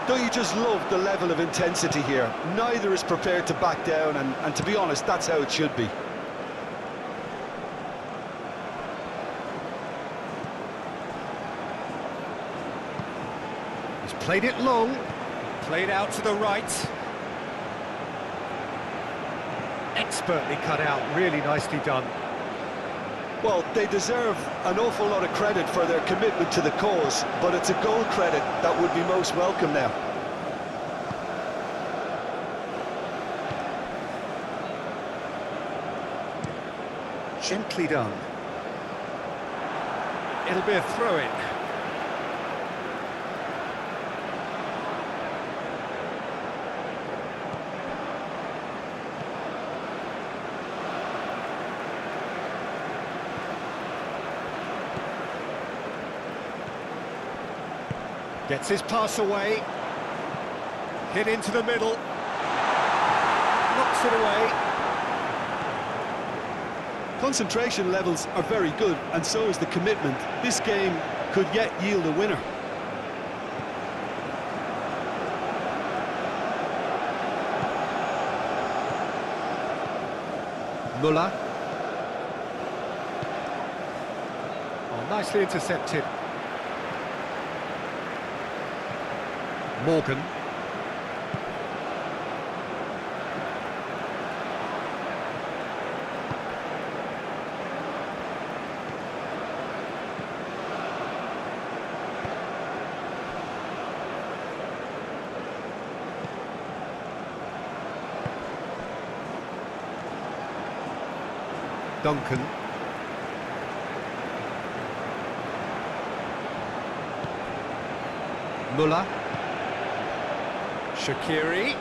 Don't you just love the level of intensity here? Neither is prepared to back down, and to be honest, that's how it should be. He's played it long, played out to the right. Expertly cut out, really nicely done. Well, they deserve an awful lot of credit for their commitment to the cause, but it's a goal credit that would be most welcome now. Gently done. It'll be a throw-in. Gets his pass away. Hit into the middle. Knocks it away. Concentration levels are very good, and so is the commitment. This game could yet yield a winner. Muller. Oh, nicely intercepted. Morgan. Duncan. Muller. Shaqiri.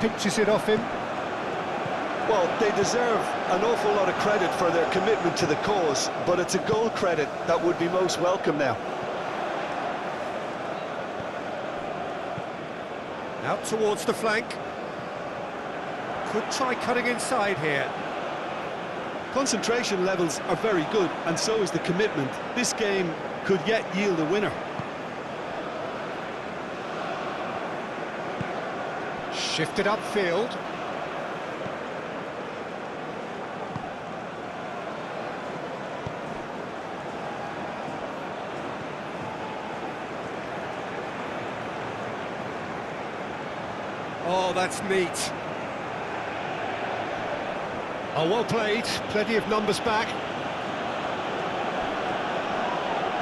Pinches it off him. Well, they deserve an awful lot of credit for their commitment to the cause, but it's a goal credit that would be most welcome now. Out towards the flank. Could try cutting inside here. Concentration levels are very good, and so is the commitment. This game could yet yield a winner. Shifted upfield. Oh, that's neat. Oh, well played. Plenty of numbers back.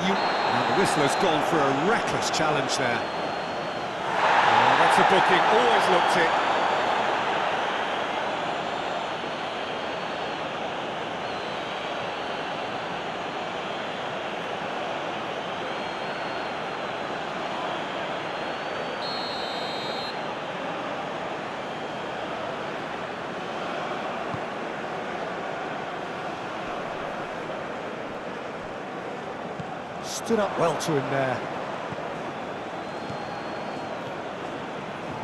And the whistler's gone for a reckless challenge there. Oh, that's a booking. Always looked it. Stood up well to him there.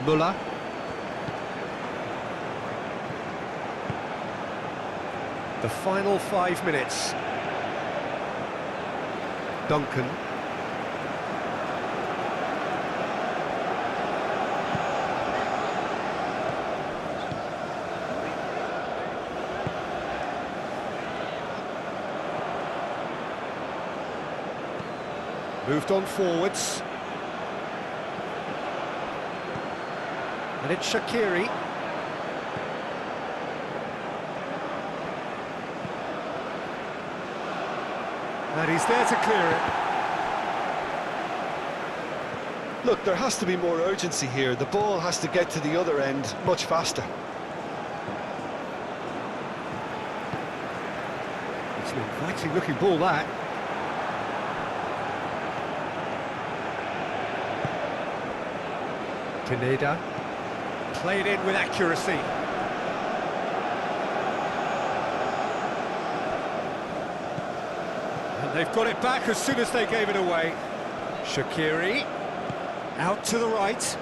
Muller. The final 5 minutes. Duncan. Moved on forwards. And it's Shaqiri. And he's there to clear it. Look, there has to be more urgency here. The ball has to get to the other end much faster. It's an inviting looking ball, that. Pineda. Played in with accuracy. And they've got it back as soon as they gave it away. Shaqiri. Out to the right.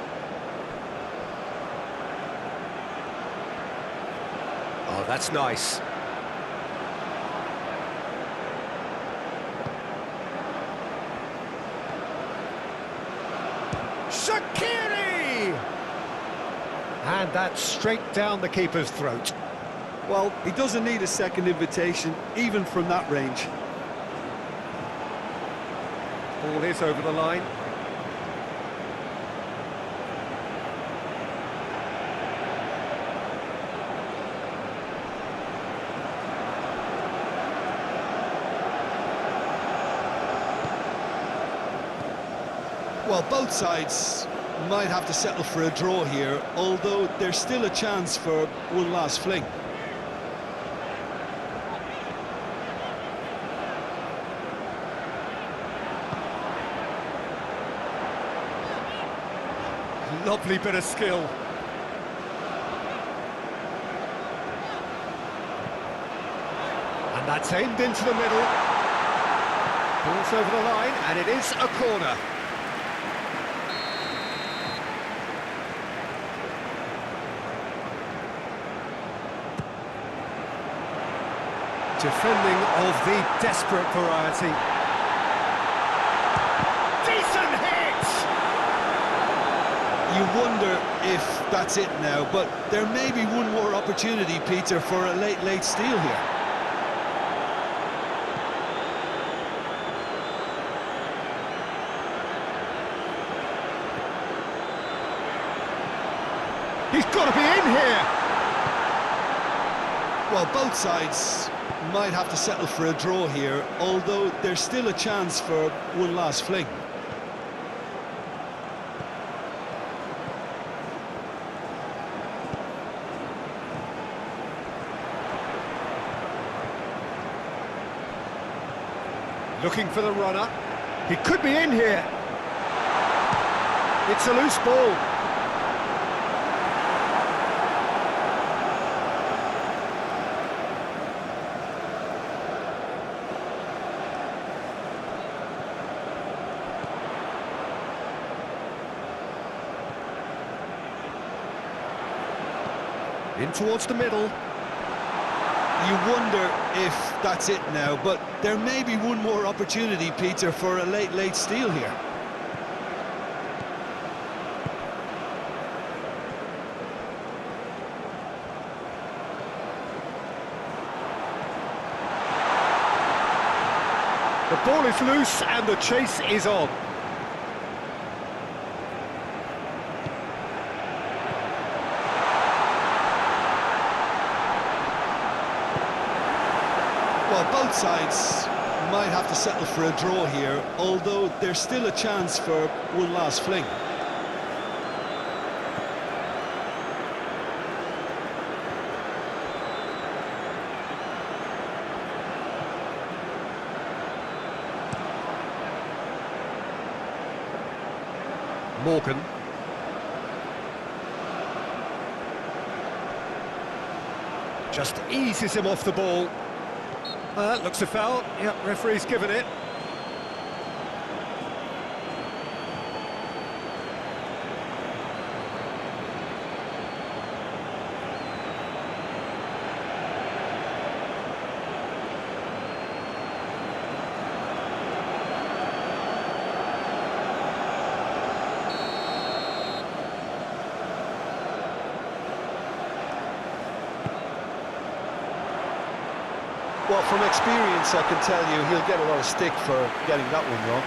Oh, that's nice. Shaqiri! And that's straight down the keeper's throat. Well, he doesn't need a second invitation, even from that range. Ball is over the line. Well, both sides might have to settle for a draw here, although there's still a chance for one last fling. Lovely bit of skill. And that's aimed into the middle. Ball's over the line, and it is a corner. Defending of the desperate variety. Decent hit! You wonder if that's it now, but there may be one more opportunity, Peter, for a late steal here. He's got to be in here! Well, both sides might have to settle for a draw here, although there's still a chance for one last fling. Looking for the runner. He could be in here. It's a loose ball. In towards the middle. You wonder if that's it now, but there may be one more opportunity, Peter, for a late steal here. The ball is loose and the chase is on. Well, both sides might have to settle for a draw here, although there's still a chance for one last fling. Morgan. Just eases him off the ball. Looks a foul. Yep, referee's given it. Well, from experience, I can tell you he'll get a lot of stick for getting that one wrong.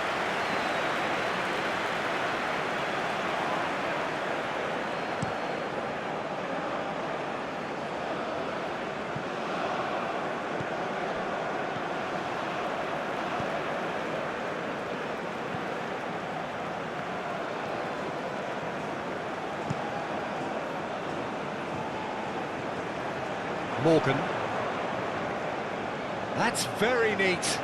Morgan. That's very neat.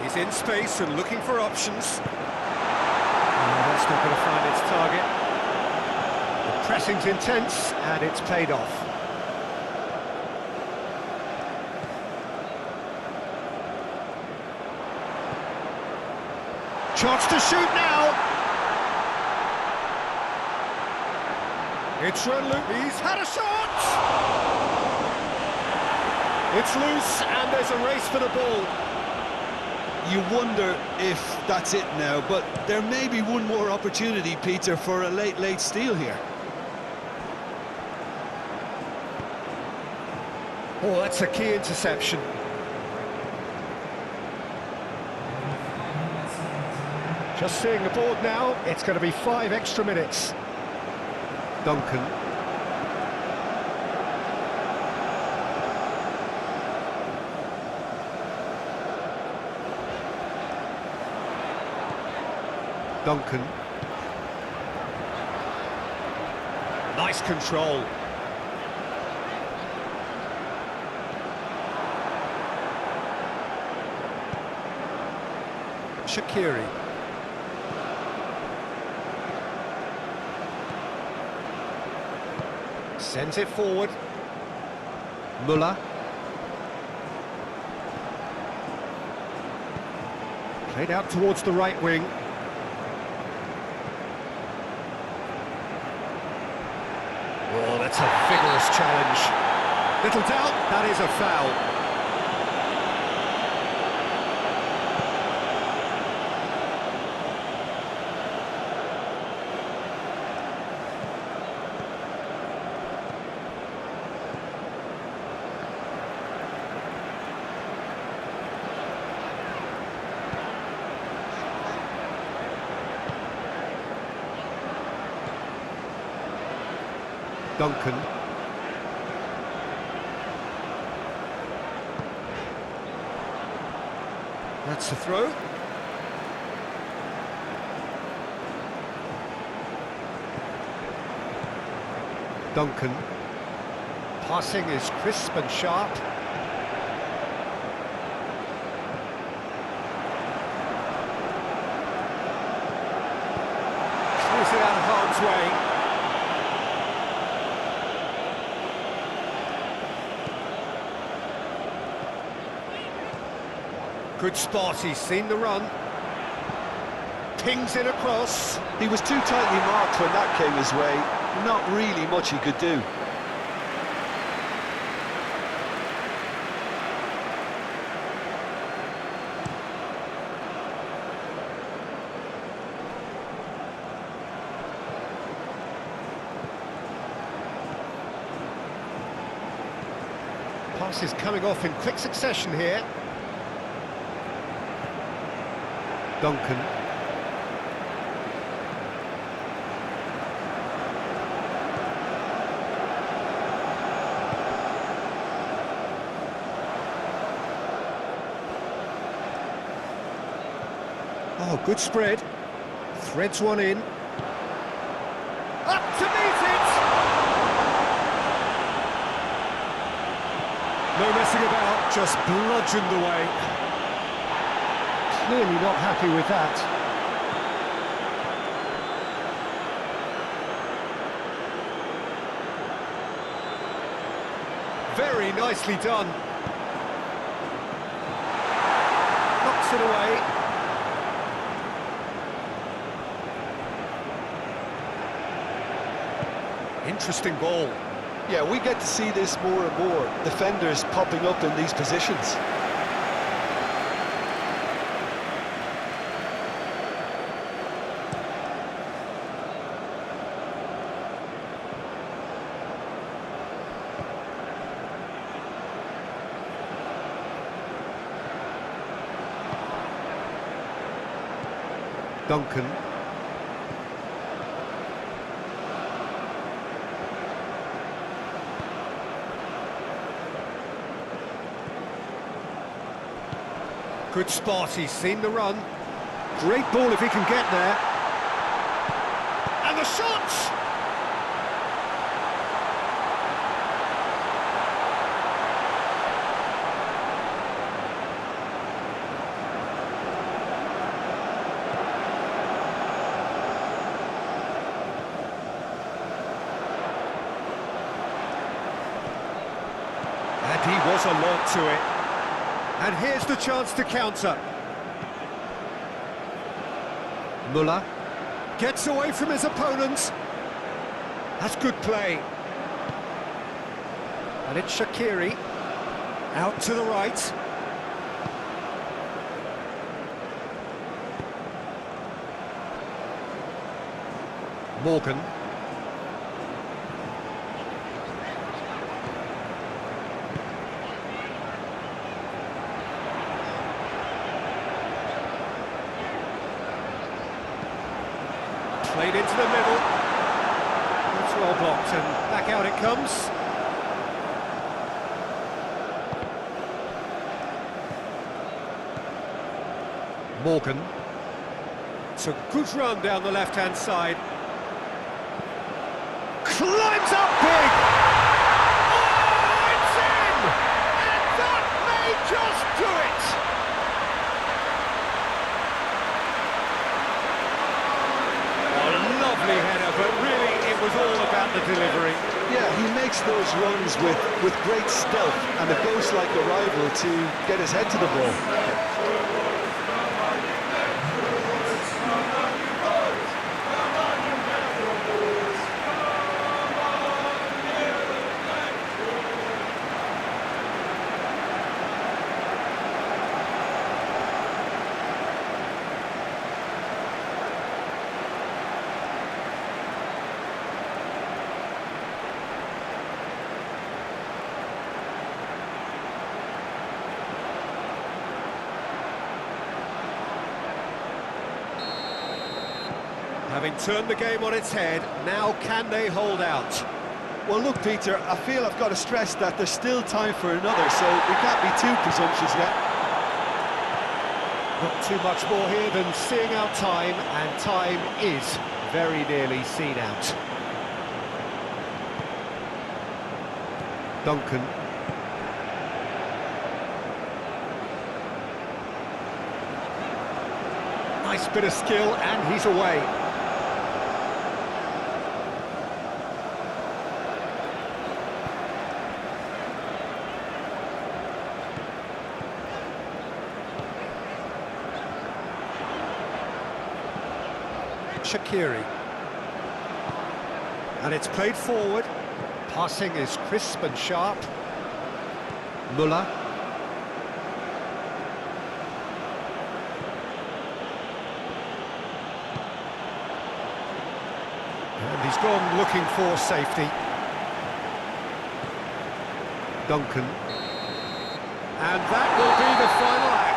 He's in space and looking for options. That's not going to find its target. The pressing's intense and it's paid off. Chance to shoot now. It's run loose. He's had a shot! It's loose and there's a race for the ball. You wonder if that's it now, but there may be one more opportunity, Peter, for a late steal here. Oh, that's a key interception. Just seeing the board now, it's going to be 5 extra minutes. Duncan. Duncan. Nice control. Shaqiri. Sends it forward. Muller. Played out towards the right wing. Oh, that's a vigorous challenge. Little doubt, that is a foul. Duncan. That's the throw. Duncan. Passing is crisp and sharp. Clears it out of harm's way. Good spot, he's seen the run. Pings it across. He was too tightly marked when that came his way. Not really much he could do. Pass is coming off in quick succession here. Duncan. Oh, good spread. Threads one in. Up to meet it! No messing about, just bludgeoned away. Clearly not happy with that. Very nicely done. Knocks it away. Interesting ball. Yeah, we get to see this more and more. Defenders popping up in these positions. Duncan. Good spot, he's seen the run. Great ball if he can get there. And the shot! And he was alert to it. And here's the chance to counter. Muller gets away from his opponents. That's good play. And it's Shaqiri. Out to the right. Morgan. Played into the middle. It's well blocked and back out it comes. Morgan. It's a good run down the left-hand side. Climbs up big! Oh, it's in! And that may just do it! Lovely header, but really it was all about the delivery. Yeah, he makes those runs with great stealth, and it goes like a rival to get his head to the ball. Having turned the game on its head, now can they hold out? Well, look, Peter, I feel I've got to stress that there's still time for another, so we can't be too presumptuous yet. Not too much more here than seeing out time, and time is very nearly seen out. Duncan. Nice bit of skill, and he's away. Shaqiri. And it's played forward. Passing is crisp and sharp. Muller. And he's gone looking for safety. Duncan. And that will be the final act.